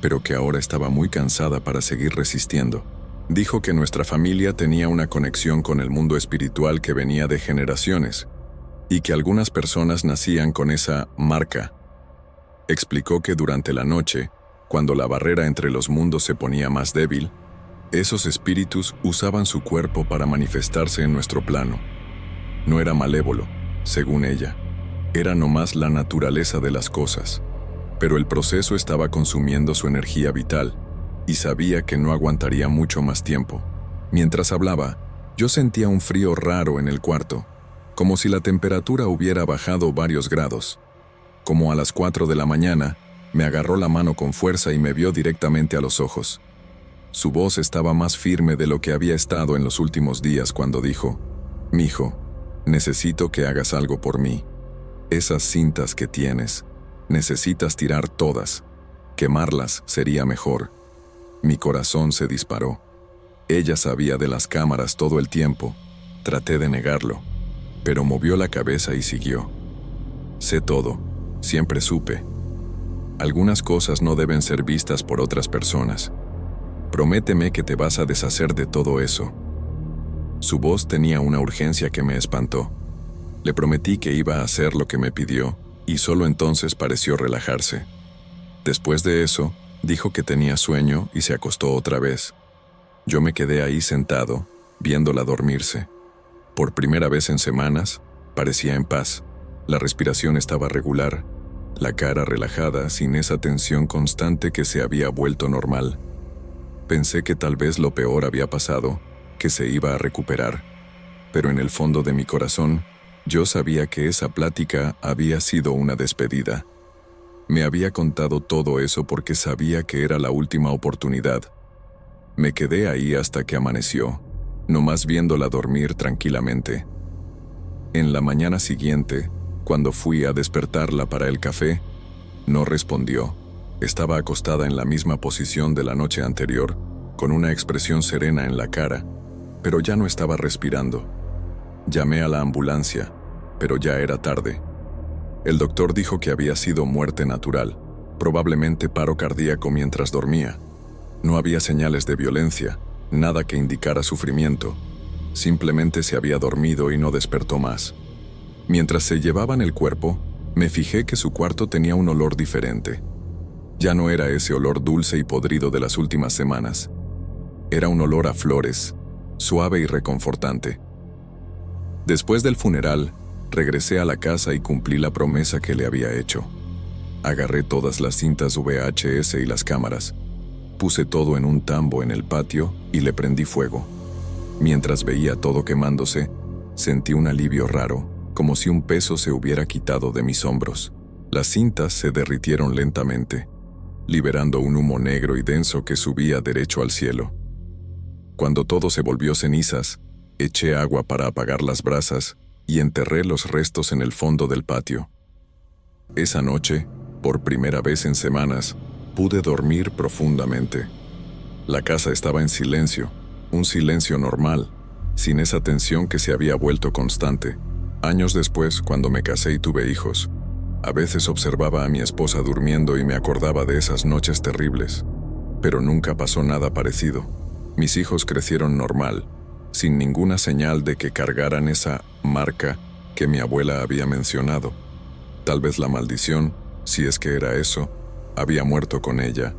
pero que ahora estaba muy cansada para seguir resistiendo. Dijo que nuestra familia tenía una conexión con el mundo espiritual que venía de generaciones, y que algunas personas nacían con esa marca. Explicó que durante la noche, cuando la barrera entre los mundos se ponía más débil, esos espíritus usaban su cuerpo para manifestarse en nuestro plano. No era malévolo, según ella. Era nomás la naturaleza de las cosas. Pero el proceso estaba consumiendo su energía vital, y sabía que no aguantaría mucho más tiempo. Mientras hablaba, yo sentía un frío raro en el cuarto, como si la temperatura hubiera bajado varios grados. Como a las 4 de la mañana, me agarró la mano con fuerza y me vio directamente a los ojos. Su voz estaba más firme de lo que había estado en los últimos días cuando dijo: «Mijo, necesito que hagas algo por mí. Esas cintas que tienes, necesitas tirar todas. Quemarlas sería mejor». Mi corazón se disparó. Ella sabía de las cámaras todo el tiempo. Traté de negarlo, pero movió la cabeza y siguió. «Sé todo, siempre supe. Algunas cosas no deben ser vistas por otras personas. Prométeme que te vas a deshacer de todo eso». Su voz tenía una urgencia que me espantó. Le prometí que iba a hacer lo que me pidió, y solo entonces pareció relajarse. Después de eso, dijo que tenía sueño y se acostó otra vez. Yo me quedé ahí sentado, viéndola dormirse. Por primera vez en semanas, parecía en paz. La respiración estaba regular, la cara relajada, sin esa tensión constante que se había vuelto normal. Pensé que tal vez lo peor había pasado, que se iba a recuperar. Pero en el fondo de mi corazón, yo sabía que esa plática había sido una despedida. Me había contado todo eso porque sabía que era la última oportunidad. Me quedé ahí hasta que amaneció, nomás viéndola dormir tranquilamente. En la mañana siguiente, cuando fui a despertarla para el café, no respondió. Estaba acostada en la misma posición de la noche anterior, con una expresión serena en la cara, pero ya no estaba respirando. Llamé a la ambulancia, pero ya era tarde. El doctor dijo que había sido muerte natural, probablemente paro cardíaco mientras dormía. No había señales de violencia, nada que indicara sufrimiento. Simplemente se había dormido y no despertó más. Mientras se llevaban el cuerpo, me fijé que su cuarto tenía un olor diferente. Ya no era ese olor dulce y podrido de las últimas semanas. Era un olor a flores, suave y reconfortante. Después del funeral, regresé a la casa y cumplí la promesa que le había hecho. Agarré todas las cintas VHS y las cámaras. Puse todo en un tambo en el patio y le prendí fuego. Mientras veía todo quemándose, sentí un alivio raro, como si un peso se hubiera quitado de mis hombros. Las cintas se derritieron lentamente, liberando un humo negro y denso que subía derecho al cielo. Cuando todo se volvió cenizas, eché agua para apagar las brasas y enterré los restos en el fondo del patio. Esa noche, por primera vez en semanas, pude dormir profundamente. La casa estaba en silencio, un silencio normal, sin esa tensión que se había vuelto constante. Años después, cuando me casé y tuve hijos, a veces observaba a mi esposa durmiendo y me acordaba de esas noches terribles. Pero nunca pasó nada parecido. Mis hijos crecieron normal, sin ninguna señal de que cargaran esa marca que mi abuela había mencionado. Tal vez la maldición, si es que era eso, había muerto con ella.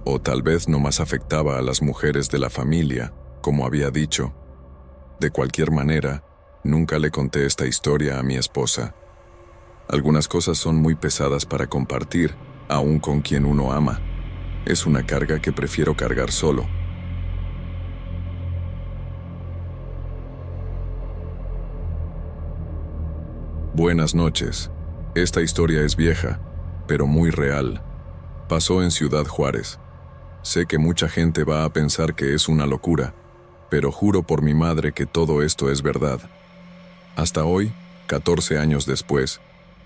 O tal vez nomás afectaba a las mujeres de la familia, como había dicho. De cualquier manera, nunca le conté esta historia a mi esposa. Algunas cosas son muy pesadas para compartir, aun con quien uno ama. Es una carga que prefiero cargar solo. Buenas noches. Esta historia es vieja, pero muy real. Pasó en Ciudad Juárez. Sé que mucha gente va a pensar que es una locura, pero juro por mi madre que todo esto es verdad. Hasta hoy, 14 años después,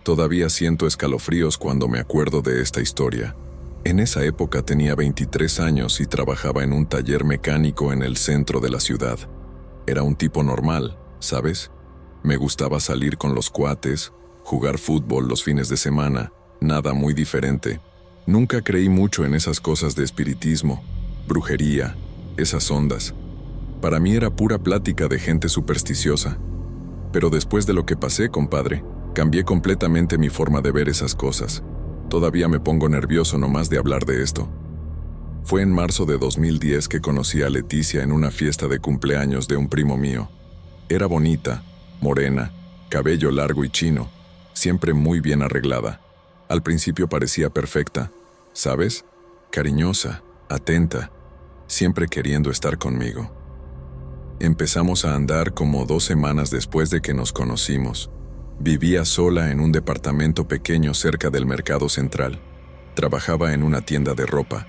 todavía siento escalofríos cuando me acuerdo de esta historia. En esa época tenía 23 años y trabajaba en un taller mecánico en el centro de la ciudad. Era un tipo normal, ¿sabes? Me gustaba salir con los cuates, jugar fútbol los fines de semana, nada muy diferente. Nunca creí mucho en esas cosas de espiritismo, brujería, esas ondas. Para mí era pura plática de gente supersticiosa. Pero después de lo que pasé, compadre, cambié completamente mi forma de ver esas cosas. Todavía me pongo nervioso nomás de hablar de esto. Fue en marzo de 2010 que conocí a Leticia en una fiesta de cumpleaños de un primo mío. Era bonita, morena, cabello largo y chino, siempre muy bien arreglada. Al principio parecía perfecta, ¿sabes? Cariñosa, atenta, siempre queriendo estar conmigo. Empezamos a andar como 2 semanas después de que nos conocimos. Vivía sola en un departamento pequeño cerca del mercado central. Trabajaba en una tienda de ropa.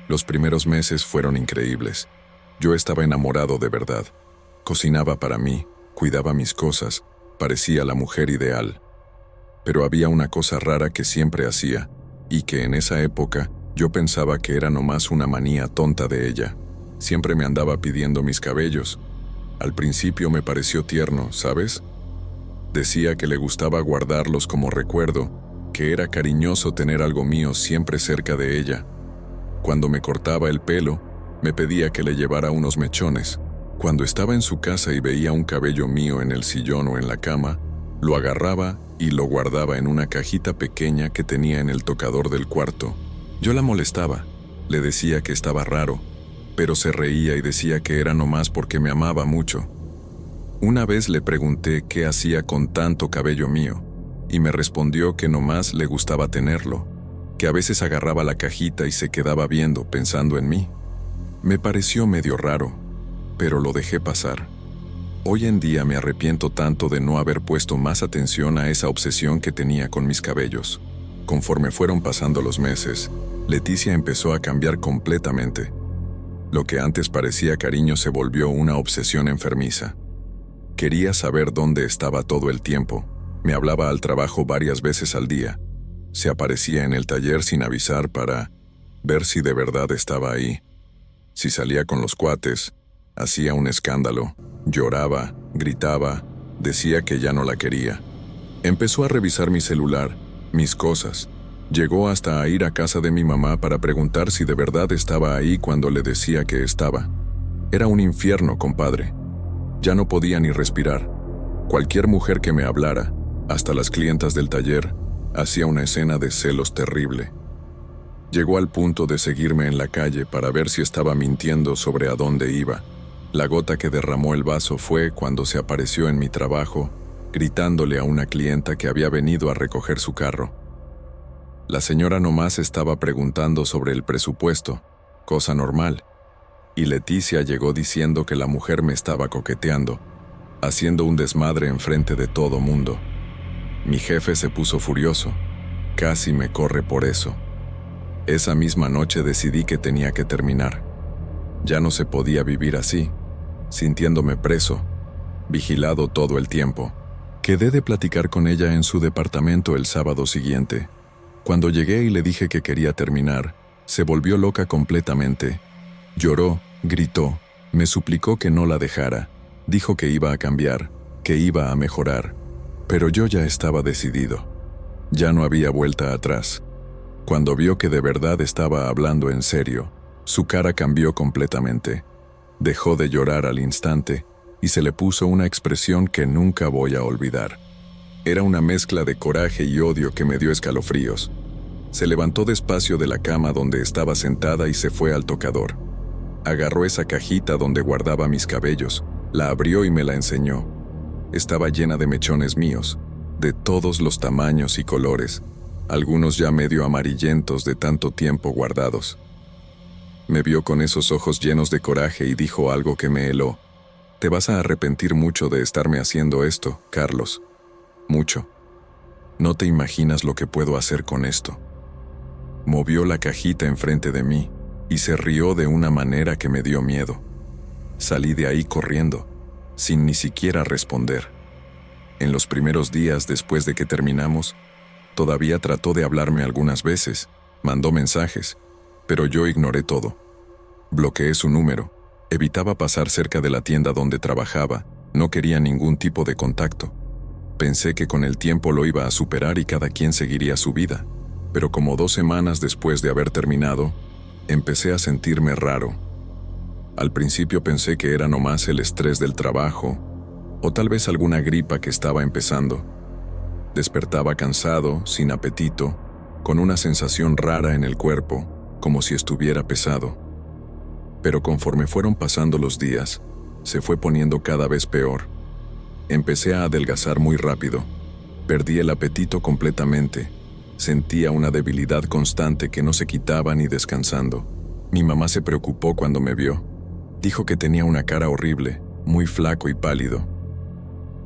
Los primeros meses fueron increíbles. Yo estaba enamorado de verdad. Cocinaba para mí, cuidaba mis cosas, parecía la mujer ideal. Pero había una cosa rara que siempre hacía, y que en esa época yo pensaba que era nomás una manía tonta de ella. Siempre me andaba pidiendo mis cabellos. Al principio me pareció tierno, ¿sabes? Decía que le gustaba guardarlos como recuerdo, que era cariñoso tener algo mío siempre cerca de ella. Cuando me cortaba el pelo, me pedía que le llevara unos mechones. Cuando estaba en su casa y veía un cabello mío en el sillón o en la cama, lo agarraba y lo guardaba en una cajita pequeña que tenía en el tocador del cuarto. Yo la molestaba, le decía que estaba raro, pero se reía y decía que era nomás porque me amaba mucho. Una vez le pregunté qué hacía con tanto cabello mío, y me respondió que nomás le gustaba tenerlo, que a veces agarraba la cajita y se quedaba viendo, pensando en mí. Me pareció medio raro, pero lo dejé pasar. Hoy en día me arrepiento tanto de no haber puesto más atención a esa obsesión que tenía con mis cabellos. Conforme fueron pasando los meses, Leticia empezó a cambiar completamente. Lo que antes parecía cariño se volvió una obsesión enfermiza. Quería saber dónde estaba todo el tiempo. Me hablaba al trabajo varias veces al día. Se aparecía en el taller sin avisar para ver si de verdad estaba ahí. Si salía con los cuates, hacía un escándalo, lloraba, gritaba, decía que ya no la quería. Empezó a revisar mi celular, mis cosas. Llegó hasta a ir a casa de mi mamá para preguntar si de verdad estaba ahí cuando le decía que estaba. Era un infierno, compadre. Ya no podía ni respirar. Cualquier mujer que me hablara, hasta las clientas del taller, hacía una escena de celos terrible. Llegó al punto de seguirme en la calle para ver si estaba mintiendo sobre a dónde iba. La gota que derramó el vaso fue cuando se apareció en mi trabajo, gritándole a una clienta que había venido a recoger su carro. La señora nomás estaba preguntando sobre el presupuesto, cosa normal, y Leticia llegó diciendo que la mujer me estaba coqueteando, haciendo un desmadre enfrente de todo mundo. Mi jefe se puso furioso, casi me corre por eso. Esa misma noche decidí que tenía que terminar. Ya no se podía vivir así, sintiéndome preso, vigilado todo el tiempo. Quedé de platicar con ella en su departamento el sábado siguiente. Cuando llegué y le dije que quería terminar, se volvió loca completamente. Lloró, gritó, me suplicó que no la dejara. Dijo que iba a cambiar, que iba a mejorar. Pero yo ya estaba decidido. Ya no había vuelta atrás. Cuando vio que de verdad estaba hablando en serio, su cara cambió completamente. Dejó de llorar al instante y se le puso una expresión que nunca voy a olvidar. Era una mezcla de coraje y odio que me dio escalofríos. Se levantó despacio de la cama donde estaba sentada y se fue al tocador. Agarró esa cajita donde guardaba mis cabellos, la abrió y me la enseñó. Estaba llena de mechones míos, de todos los tamaños y colores, algunos ya medio amarillentos de tanto tiempo guardados. Me vio con esos ojos llenos de coraje y dijo algo que me heló. «Te vas a arrepentir mucho de estarme haciendo esto, Carlos. Mucho. No te imaginas lo que puedo hacer con esto». Movió la cajita enfrente de mí y se rió de una manera que me dio miedo. Salí de ahí corriendo, sin ni siquiera responder. En los primeros días después de que terminamos, todavía trató de hablarme algunas veces, mandó mensajes, pero yo ignoré todo. Bloqueé su número, evitaba pasar cerca de la tienda donde trabajaba, no quería ningún tipo de contacto. Pensé que con el tiempo lo iba a superar y cada quien seguiría su vida, pero como 2 semanas después de haber terminado, empecé a sentirme raro. Al principio pensé que era nomás el estrés del trabajo, o tal vez alguna gripa que estaba empezando. Despertaba cansado, sin apetito, con una sensación rara en el cuerpo, como si estuviera pesado. Pero conforme fueron pasando los días, se fue poniendo cada vez peor. Empecé a adelgazar muy rápido. Perdí el apetito completamente. Sentía una debilidad constante que no se quitaba ni descansando. Mi mamá se preocupó cuando me vio. Dijo que tenía una cara horrible, muy flaco y pálido.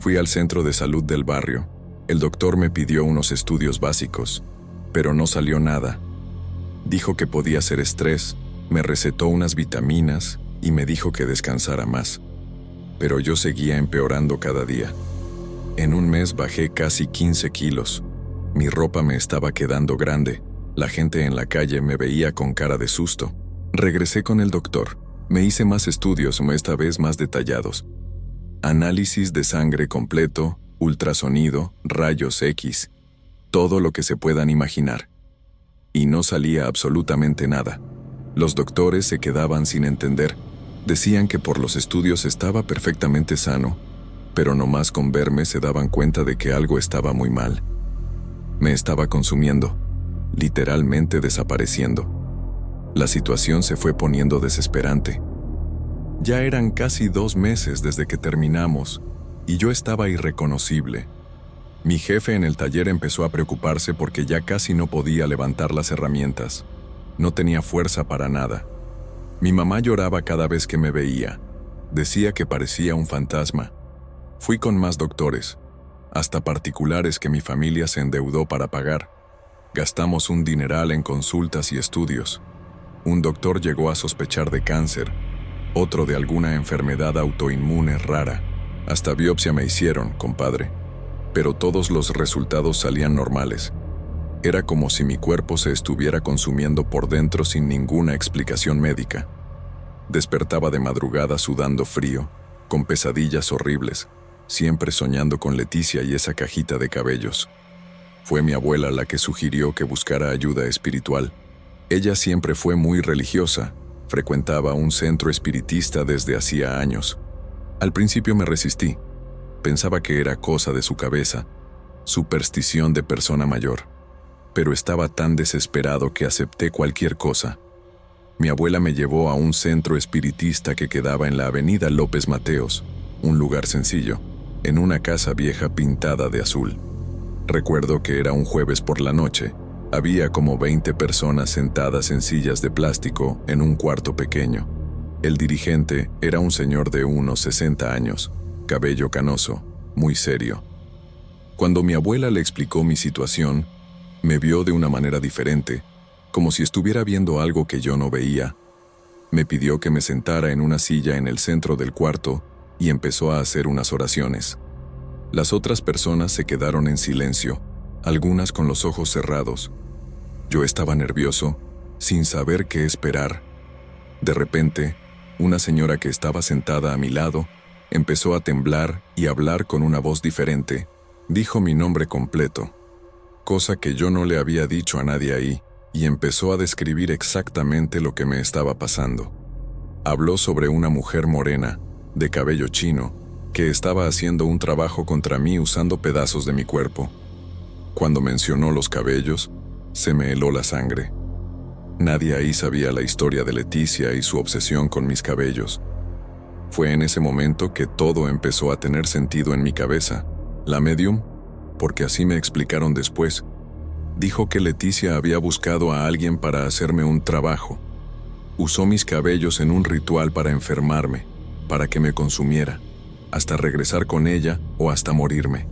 Fui al centro de salud del barrio. El doctor me pidió unos estudios básicos, pero no salió nada. Dijo que podía ser estrés, me recetó unas vitaminas y me dijo que descansara más. Pero yo seguía empeorando cada día. En un mes bajé casi 15 kilos. Mi ropa me estaba quedando grande. La gente en la calle me veía con cara de susto. Regresé con el doctor. Me hice más estudios, esta vez más detallados. Análisis de sangre completo, ultrasonido, rayos X, todo lo que se puedan imaginar. Y no salía absolutamente nada. Los doctores se quedaban sin entender. Decían que por los estudios estaba perfectamente sano, pero nomás con verme se daban cuenta de que algo estaba muy mal. Me estaba consumiendo, literalmente desapareciendo. La situación se fue poniendo desesperante. Ya eran casi 2 meses desde que terminamos, y yo estaba irreconocible. Mi jefe en el taller empezó a preocuparse porque ya casi no podía levantar las herramientas. No tenía fuerza para nada. Mi mamá lloraba cada vez que me veía. Decía que parecía un fantasma. Fui con más doctores, hasta particulares que mi familia se endeudó para pagar. Gastamos un dineral en consultas y estudios. Un doctor llegó a sospechar de cáncer, otro de alguna enfermedad autoinmune rara. Hasta biopsia me hicieron, compadre. Pero todos los resultados salían normales. Era como si mi cuerpo se estuviera consumiendo por dentro sin ninguna explicación médica. Despertaba de madrugada sudando frío, con pesadillas horribles, siempre soñando con Leticia y esa cajita de cabellos. Fue mi abuela la que sugirió que buscara ayuda espiritual. Ella siempre fue muy religiosa, frecuentaba un centro espiritista desde hacía años. Al principio me resistí. Pensaba que era cosa de su cabeza, superstición de persona mayor. Pero estaba tan desesperado que acepté cualquier cosa. Mi abuela me llevó a un centro espiritista que quedaba en la avenida López Mateos, un lugar sencillo, en una casa vieja pintada de azul. Recuerdo que era un jueves por la noche. Había como 20 personas sentadas en sillas de plástico en un cuarto pequeño. El dirigente era un señor de unos 60 años, cabello canoso, muy serio. Cuando mi abuela le explicó mi situación, me vio de una manera diferente, como si estuviera viendo algo que yo no veía. Me pidió que me sentara en una silla en el centro del cuarto y empezó a hacer unas oraciones. Las otras personas se quedaron en silencio, algunas con los ojos cerrados. Yo estaba nervioso, sin saber qué esperar. De repente, una señora que estaba sentada a mi lado empezó a temblar y hablar con una voz diferente. Dijo mi nombre completo, cosa que yo no le había dicho a nadie ahí, y empezó a describir exactamente lo que me estaba pasando. Habló sobre una mujer morena, de cabello chino, que estaba haciendo un trabajo contra mí usando pedazos de mi cuerpo. Cuando mencionó los cabellos, se me heló la sangre. Nadie ahí sabía la historia de Leticia y su obsesión con mis cabellos. Fue en ese momento que todo empezó a tener sentido en mi cabeza. La medium, porque así me explicaron después, dijo que Leticia había buscado a alguien para hacerme un trabajo. Usó mis cabellos en un ritual para enfermarme, para que me consumiera, hasta regresar con ella o hasta morirme.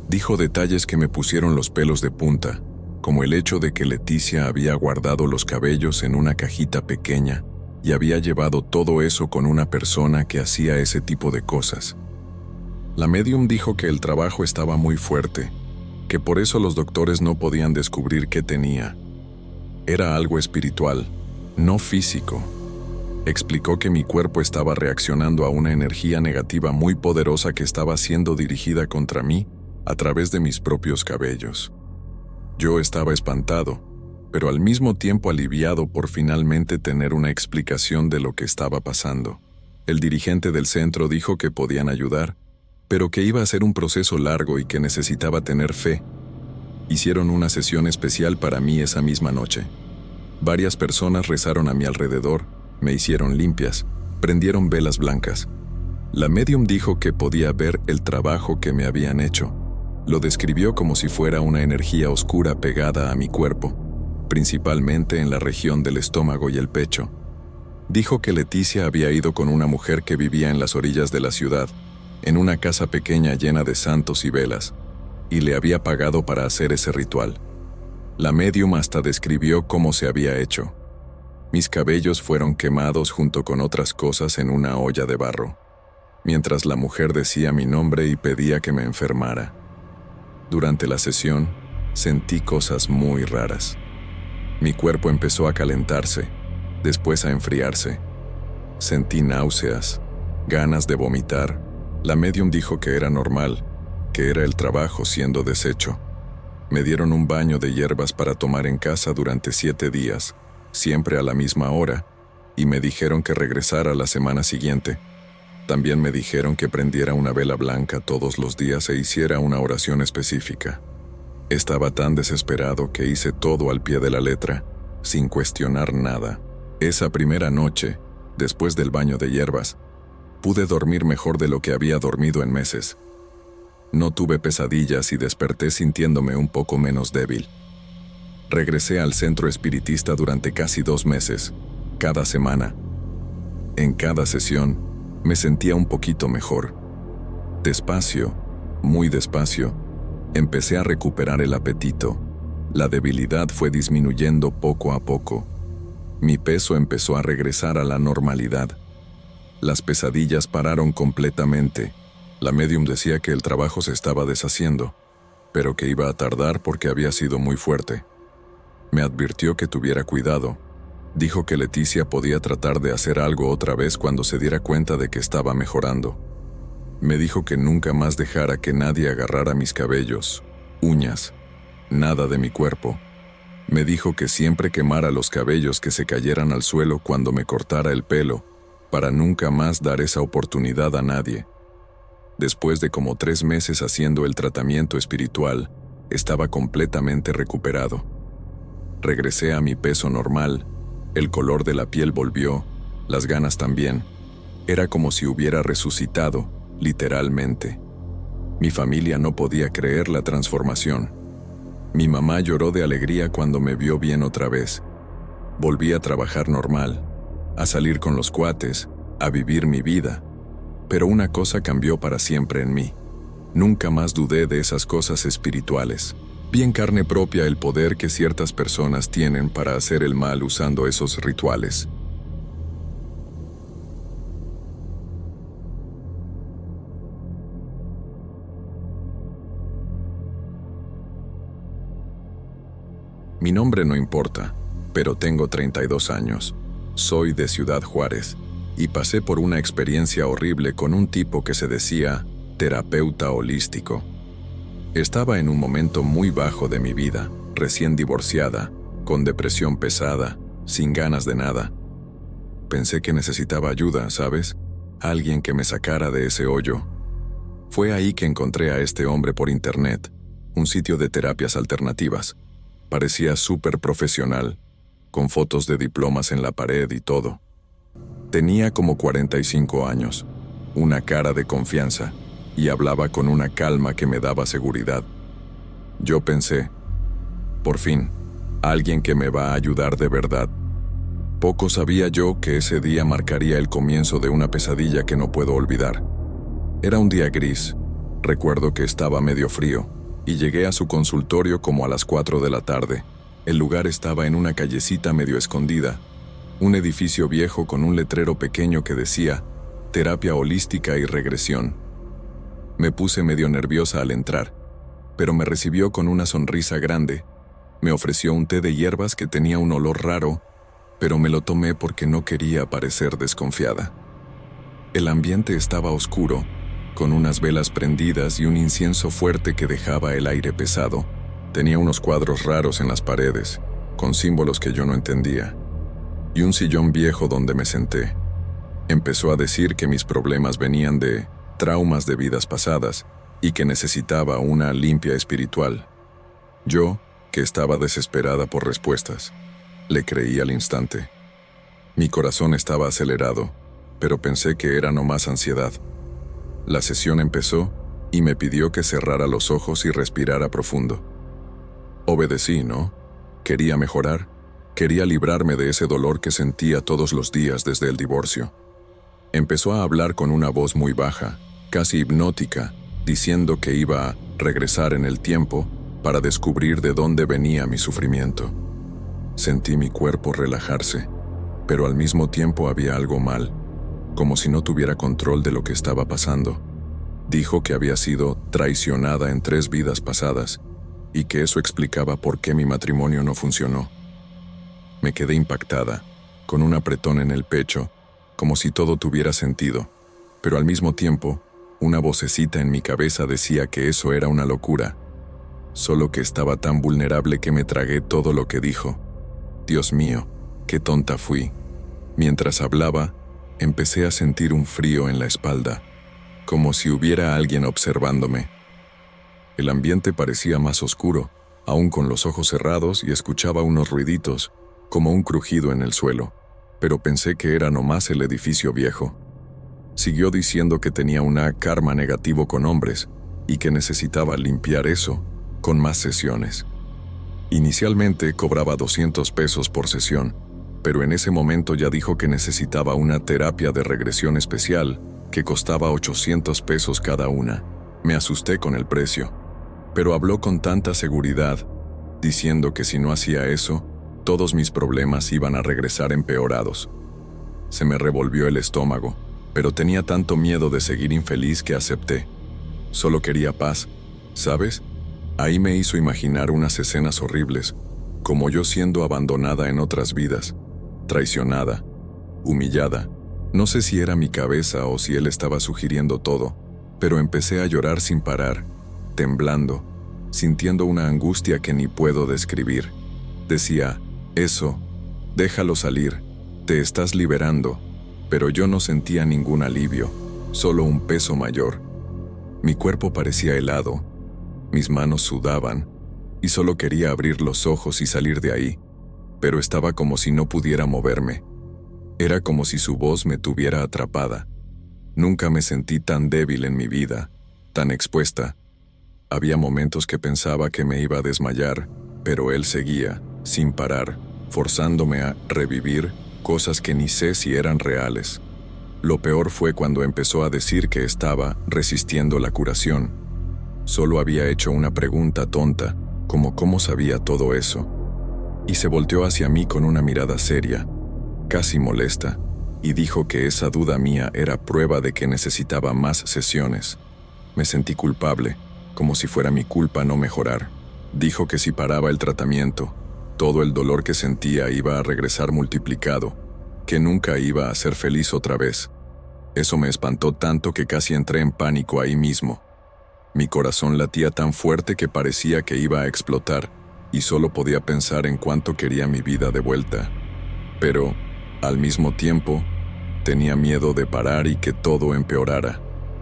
Dijo detalles que me pusieron los pelos de punta, como el hecho de que Leticia había guardado los cabellos en una cajita pequeña y había llevado todo eso con una persona que hacía ese tipo de cosas. La medium dijo que el trabajo estaba muy fuerte, que por eso los doctores no podían descubrir qué tenía. Era algo espiritual, no físico. Explicó que mi cuerpo estaba reaccionando a una energía negativa muy poderosa que estaba siendo dirigida contra mí a través de mis propios cabellos. Yo estaba espantado, pero al mismo tiempo aliviado por finalmente tener una explicación de lo que estaba pasando. El dirigente del centro dijo que podían ayudar, pero que iba a ser un proceso largo y que necesitaba tener fe. Hicieron una sesión especial para mí esa misma noche. Varias personas rezaron a mi alrededor, me hicieron limpias, prendieron velas blancas. La médium dijo que podía ver el trabajo que me habían hecho. Lo describió como si fuera una energía oscura pegada a mi cuerpo, principalmente en la región del estómago y el pecho. Dijo que Leticia había ido con una mujer que vivía en las orillas de la ciudad, en una casa pequeña llena de santos y velas, y le había pagado para hacer ese ritual. La médium hasta describió cómo se había hecho. Mis cabellos fueron quemados junto con otras cosas en una olla de barro, mientras la mujer decía mi nombre y pedía que me enfermara. Durante la sesión, sentí cosas muy raras. Mi cuerpo empezó a calentarse, después a enfriarse. Sentí náuseas, ganas de vomitar. La médium dijo que era normal, que era el trabajo siendo deshecho. Me dieron un baño de hierbas para tomar en casa durante 7 días, siempre a la misma hora, y me dijeron que regresara la semana siguiente. También me dijeron que prendiera una vela blanca todos los días e hiciera una oración específica. Estaba tan desesperado que hice todo al pie de la letra, sin cuestionar nada. Esa primera noche, después del baño de hierbas, pude dormir mejor de lo que había dormido en meses. No tuve pesadillas y desperté sintiéndome un poco menos débil. Regresé al centro espiritista durante casi 2 meses, cada semana. En cada sesión, me sentía un poquito mejor. Despacio, muy despacio, empecé a recuperar el apetito. La debilidad fue disminuyendo poco a poco. Mi peso empezó a regresar a la normalidad. Las pesadillas pararon completamente. La médium decía que el trabajo se estaba deshaciendo, pero que iba a tardar porque había sido muy fuerte. Me advirtió que tuviera cuidado. Dijo que Leticia podía tratar de hacer algo otra vez cuando se diera cuenta de que estaba mejorando. Me dijo que nunca más dejara que nadie agarrara mis cabellos, uñas, nada de mi cuerpo. Me dijo que siempre quemara los cabellos que se cayeran al suelo cuando me cortara el pelo, para nunca más dar esa oportunidad a nadie. Después de como 3 meses haciendo el tratamiento espiritual, estaba completamente recuperado. Regresé a mi peso normal, el color de la piel volvió, las ganas también. Era como si hubiera resucitado, literalmente. Mi familia no podía creer la transformación. Mi mamá lloró de alegría cuando me vio bien otra vez. Volví a trabajar normal, a salir con los cuates, a vivir mi vida. Pero una cosa cambió para siempre en mí. Nunca más dudé de esas cosas espirituales. Vi en carne propia el poder que ciertas personas tienen para hacer el mal usando esos rituales. Mi nombre no importa, pero tengo 32 años. Soy de Ciudad Juárez y pasé por una experiencia horrible con un tipo que se decía terapeuta holístico. Estaba en un momento muy bajo de mi vida, recién divorciada, con depresión pesada, sin ganas de nada. Pensé que necesitaba ayuda, ¿sabes? Alguien que me sacara de ese hoyo. Fue ahí que encontré a este hombre por internet, un sitio de terapias alternativas. Parecía súper profesional, con fotos de diplomas en la pared y todo. Tenía como 45 años, una cara de confianza, y hablaba con una calma que me daba seguridad. Yo pensé, por fin, alguien que me va a ayudar de verdad. Poco sabía yo que ese día marcaría el comienzo de una pesadilla que no puedo olvidar. Era un día gris, recuerdo que estaba medio frío, y llegué a su consultorio como a las 4 de la tarde. El lugar estaba en una callecita medio escondida, un edificio viejo con un letrero pequeño que decía Terapia Holística y Regresión. Me puse medio nerviosa al entrar, pero me recibió con una sonrisa grande. Me ofreció un té de hierbas que tenía un olor raro, pero me lo tomé porque no quería parecer desconfiada. El ambiente estaba oscuro, con unas velas prendidas y un incienso fuerte que dejaba el aire pesado. Tenía unos cuadros raros en las paredes, con símbolos que yo no entendía, y un sillón viejo donde me senté. Empezó a decir que mis problemas venían de traumas de vidas pasadas y que necesitaba una limpia espiritual. Yo, que estaba desesperada por respuestas, le creí al instante. Mi corazón estaba acelerado, pero pensé que era nomás ansiedad. La sesión empezó y me pidió que cerrara los ojos y respirara profundo. Obedecí, ¿no? Quería mejorar, quería librarme de ese dolor que sentía todos los días desde el divorcio. Empezó a hablar con una voz muy baja, casi hipnótica, diciendo que iba a regresar en el tiempo para descubrir de dónde venía mi sufrimiento. Sentí mi cuerpo relajarse, pero al mismo tiempo había algo mal, como si no tuviera control de lo que estaba pasando. Dijo que había sido traicionada en 3 vidas pasadas y que eso explicaba por qué mi matrimonio no funcionó. Me quedé impactada, con un apretón en el pecho, como si todo tuviera sentido, pero al mismo tiempo, una vocecita en mi cabeza decía que eso era una locura, solo que estaba tan vulnerable que me tragué todo lo que dijo. Dios mío, qué tonta fui. Mientras hablaba, empecé a sentir un frío en la espalda, como si hubiera alguien observándome. El ambiente parecía más oscuro, aún con los ojos cerrados, y escuchaba unos ruiditos, como un crujido en el suelo, pero pensé que era nomás el edificio viejo. Siguió diciendo que tenía una karma negativo con hombres y que necesitaba limpiar eso con más sesiones. Inicialmente cobraba 200 pesos por sesión, pero en ese momento ya dijo que necesitaba una terapia de regresión especial que costaba 800 pesos cada una. Me asusté con el precio, pero habló con tanta seguridad, diciendo que si no hacía eso, todos mis problemas iban a regresar empeorados. Se me revolvió el estómago, pero tenía tanto miedo de seguir infeliz que acepté. Solo quería paz, ¿sabes? Ahí me hizo imaginar unas escenas horribles, como yo siendo abandonada en otras vidas, traicionada, humillada. No sé si era mi cabeza o si él estaba sugiriendo todo, pero empecé a llorar sin parar, temblando, sintiendo una angustia que ni puedo describir. Decía, eso, déjalo salir, te estás liberando, pero yo no sentía ningún alivio, solo un peso mayor. Mi cuerpo parecía helado, mis manos sudaban, y solo quería abrir los ojos y salir de ahí, pero estaba como si no pudiera moverme. Era como si su voz me tuviera atrapada. Nunca me sentí tan débil en mi vida, tan expuesta. Había momentos que pensaba que me iba a desmayar, pero él seguía, sin parar, forzándome a revivir cosas que ni sé si eran reales. Lo peor fue cuando empezó a decir que estaba resistiendo la curación. Solo había hecho una pregunta tonta, como cómo sabía todo eso. Y se volteó hacia mí con una mirada seria, casi molesta, y dijo que esa duda mía era prueba de que necesitaba más sesiones. Me sentí culpable, como si fuera mi culpa no mejorar. Dijo que si paraba el tratamiento, todo el dolor que sentía iba a regresar multiplicado, que nunca iba a ser feliz otra vez. Eso me espantó tanto que casi entré en pánico ahí mismo. Mi corazón latía tan fuerte que parecía que iba a explotar, y solo podía pensar en cuánto quería mi vida de vuelta. Pero, al mismo tiempo, tenía miedo de parar y que todo empeorara.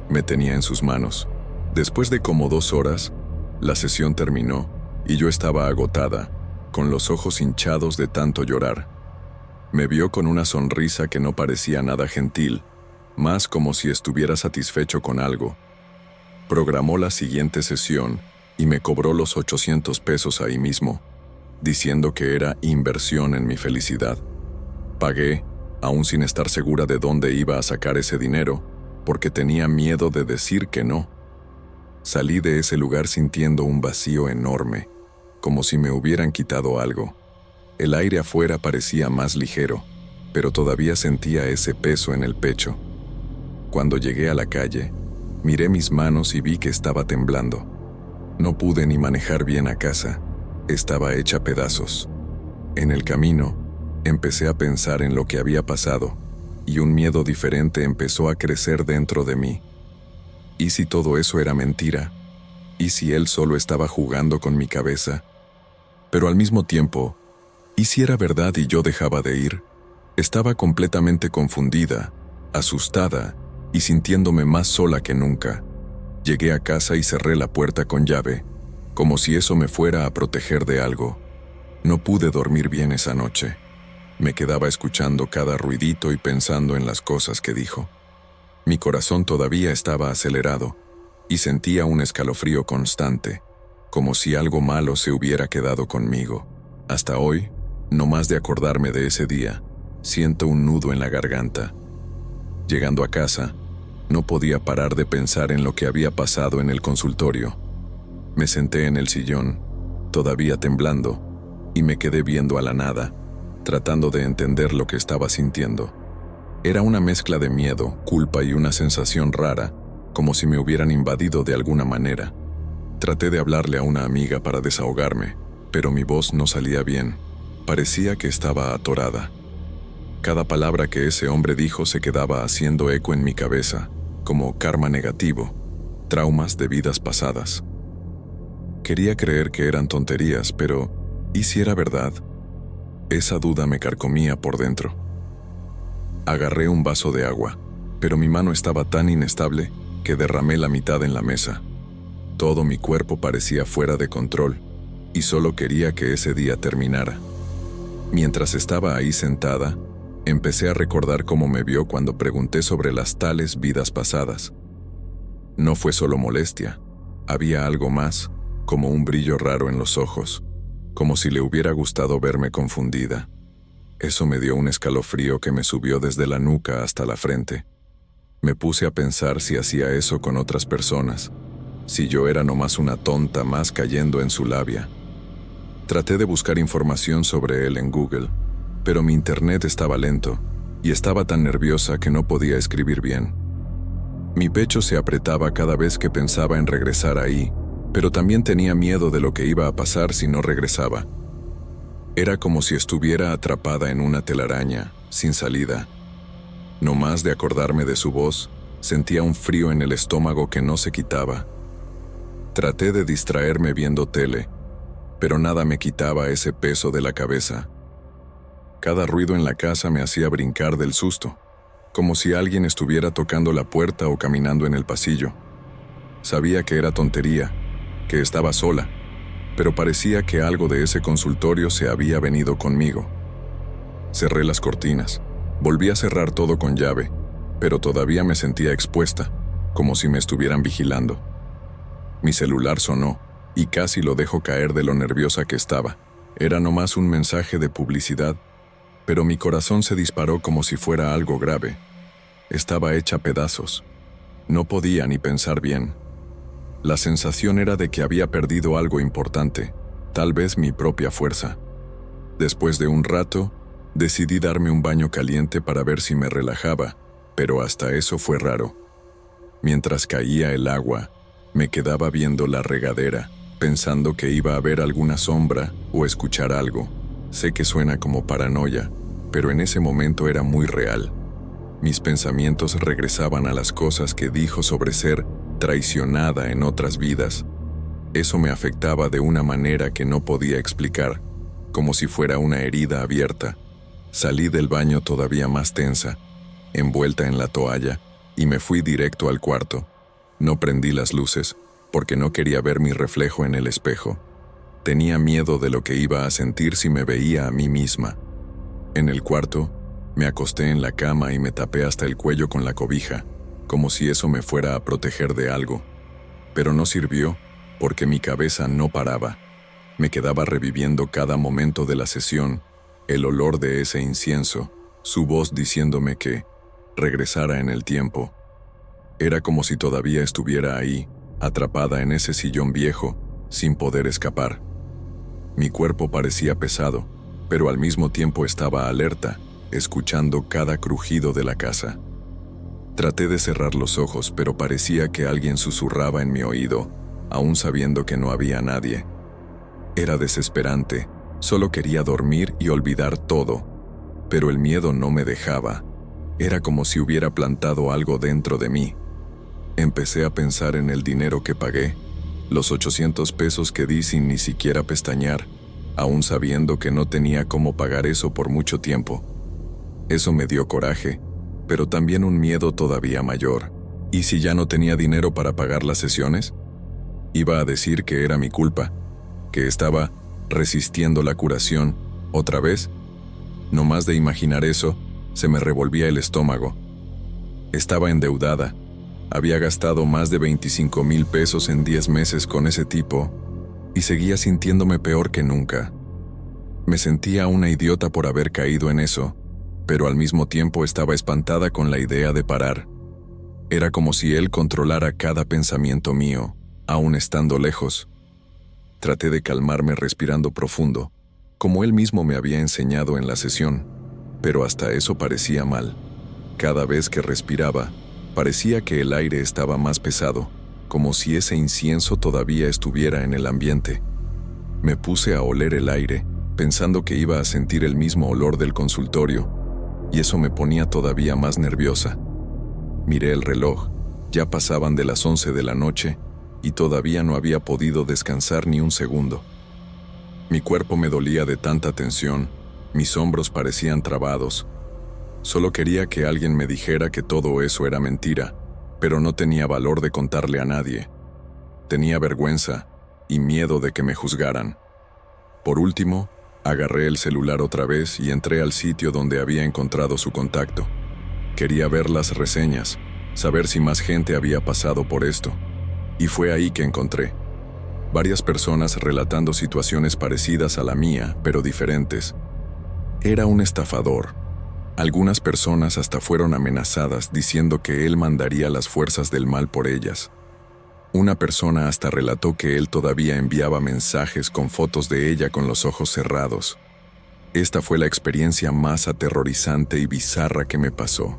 Me tenía en sus manos. Después de como 2 horas, la sesión terminó, y yo estaba agotada, con los ojos hinchados de tanto llorar. Me vio con una sonrisa que no parecía nada gentil, más como si estuviera satisfecho con algo. Programó la siguiente sesión y me cobró los 800 pesos ahí mismo, diciendo que era inversión en mi felicidad. Pagué, aún sin estar segura de dónde iba a sacar ese dinero, porque tenía miedo de decir que no. Salí de ese lugar sintiendo un vacío enorme, como si me hubieran quitado algo. El aire afuera parecía más ligero, pero todavía sentía ese peso en el pecho. Cuando llegué a la calle, miré mis manos y vi que estaba temblando. No pude ni manejar bien a casa, estaba hecha pedazos. En el camino, empecé a pensar en lo que había pasado, y un miedo diferente empezó a crecer dentro de mí. ¿Y si todo eso era mentira? ¿Y si él solo estaba jugando con mi cabeza? Pero al mismo tiempo, ¿y si era verdad y yo dejaba de ir? Estaba completamente confundida, asustada y sintiéndome más sola que nunca. Llegué a casa y cerré la puerta con llave, como si eso me fuera a proteger de algo. No pude dormir bien esa noche. Me quedaba escuchando cada ruidito y pensando en las cosas que dijo. Mi corazón todavía estaba acelerado y sentía un escalofrío constante, como si algo malo se hubiera quedado conmigo. Hasta hoy, no más de acordarme de ese día, siento un nudo en la garganta. Llegando a casa, no podía parar de pensar en lo que había pasado en el consultorio. Me senté en el sillón, todavía temblando, y me quedé viendo a la nada, tratando de entender lo que estaba sintiendo. Era una mezcla de miedo, culpa y una sensación rara, como si me hubieran invadido de alguna manera. Traté de hablarle a una amiga para desahogarme, pero mi voz no salía bien. Parecía que estaba atorada. Cada palabra que ese hombre dijo se quedaba haciendo eco en mi cabeza, como karma negativo, traumas de vidas pasadas. Quería creer que eran tonterías, pero ¿y si era verdad? Esa duda me carcomía por dentro. Agarré un vaso de agua, pero mi mano estaba tan inestable que derramé la mitad en la mesa. Todo mi cuerpo parecía fuera de control, y solo quería que ese día terminara. Mientras estaba ahí sentada, empecé a recordar cómo me vio cuando pregunté sobre las tales vidas pasadas. No fue solo molestia, había algo más, como un brillo raro en los ojos, como si le hubiera gustado verme confundida. Eso me dio un escalofrío que me subió desde la nuca hasta la frente. Me puse a pensar si hacía eso con otras personas, si yo era nomás una tonta más cayendo en su labia. Traté de buscar información sobre él en Google, pero mi internet estaba lento y estaba tan nerviosa que no podía escribir bien. Mi pecho se apretaba cada vez que pensaba en regresar ahí, pero también tenía miedo de lo que iba a pasar si no regresaba. Era como si estuviera atrapada en una telaraña, sin salida. No más de acordarme de su voz, sentía un frío en el estómago que no se quitaba. Traté de distraerme viendo tele, pero nada me quitaba ese peso de la cabeza. Cada ruido en la casa me hacía brincar del susto, como si alguien estuviera tocando la puerta o caminando en el pasillo. Sabía que era tontería, que estaba sola, pero parecía que algo de ese consultorio se había venido conmigo. Cerré las cortinas, volví a cerrar todo con llave, pero todavía me sentía expuesta, como si me estuvieran vigilando. Mi celular sonó, y casi lo dejo caer de lo nerviosa que estaba. Era nomás un mensaje de publicidad, pero mi corazón se disparó como si fuera algo grave. Estaba hecha pedazos. No podía ni pensar bien. La sensación era de que había perdido algo importante, tal vez mi propia fuerza. Después de un rato, decidí darme un baño caliente para ver si me relajaba, pero hasta eso fue raro. Mientras caía el agua, me quedaba viendo la regadera, pensando que iba a ver alguna sombra o escuchar algo. Sé que suena como paranoia, pero en ese momento era muy real. Mis pensamientos regresaban a las cosas que dijo sobre ser traicionada en otras vidas. Eso me afectaba de una manera que no podía explicar, como si fuera una herida abierta. Salí del baño todavía más tensa, envuelta en la toalla, y me fui directo al cuarto. No prendí las luces, porque no quería ver mi reflejo en el espejo. Tenía miedo de lo que iba a sentir si me veía a mí misma. En el cuarto, me acosté en la cama y me tapé hasta el cuello con la cobija, como si eso me fuera a proteger de algo. Pero no sirvió, porque mi cabeza no paraba. Me quedaba reviviendo cada momento de la sesión, el olor de ese incienso, su voz diciéndome que regresara en el tiempo. Era como si todavía estuviera ahí, atrapada en ese sillón viejo, sin poder escapar. Mi cuerpo parecía pesado, pero al mismo tiempo estaba alerta, escuchando cada crujido de la casa. Traté de cerrar los ojos, pero parecía que alguien susurraba en mi oído, aún sabiendo que no había nadie. Era desesperante, solo quería dormir y olvidar todo, pero el miedo no me dejaba. Era como si hubiera plantado algo dentro de mí. Empecé a pensar en el dinero que pagué, los 800 pesos que di sin ni siquiera pestañear, aún sabiendo que no tenía cómo pagar eso por mucho tiempo. Eso me dio coraje, pero también un miedo todavía mayor. ¿Y si ya no tenía dinero para pagar las sesiones? Iba a decir que era mi culpa, que estaba resistiendo la curación, otra vez. No más de imaginar eso, se me revolvía el estómago. Estaba endeudada. Había gastado más de 25,000 pesos en 10 meses con ese tipo y seguía sintiéndome peor que nunca. Me sentía una idiota por haber caído en eso, pero al mismo tiempo estaba espantada con la idea de parar. Era como si él controlara cada pensamiento mío, aún estando lejos. Traté de calmarme respirando profundo, como él mismo me había enseñado en la sesión, pero hasta eso parecía mal. Cada vez que respiraba, parecía que el aire estaba más pesado, como si ese incienso todavía estuviera en el ambiente. Me puse a oler el aire, pensando que iba a sentir el mismo olor del consultorio, y eso me ponía todavía más nerviosa. Miré el reloj, ya pasaban de las 11 de la noche, y todavía no había podido descansar ni un segundo. Mi cuerpo me dolía de tanta tensión, mis hombros parecían trabados. Solo quería que alguien me dijera que todo eso era mentira, pero no tenía valor de contarle a nadie. Tenía vergüenza y miedo de que me juzgaran. Por último, agarré el celular otra vez y entré al sitio donde había encontrado su contacto. Quería ver las reseñas, saber si más gente había pasado por esto. Y fue ahí que encontré varias personas relatando situaciones parecidas a la mía, pero diferentes. Era un estafador. Algunas personas hasta fueron amenazadas diciendo que él mandaría a las fuerzas del mal por ellas. Una persona hasta relató que él todavía enviaba mensajes con fotos de ella con los ojos cerrados. Esta fue la experiencia más aterrorizante y bizarra que me pasó.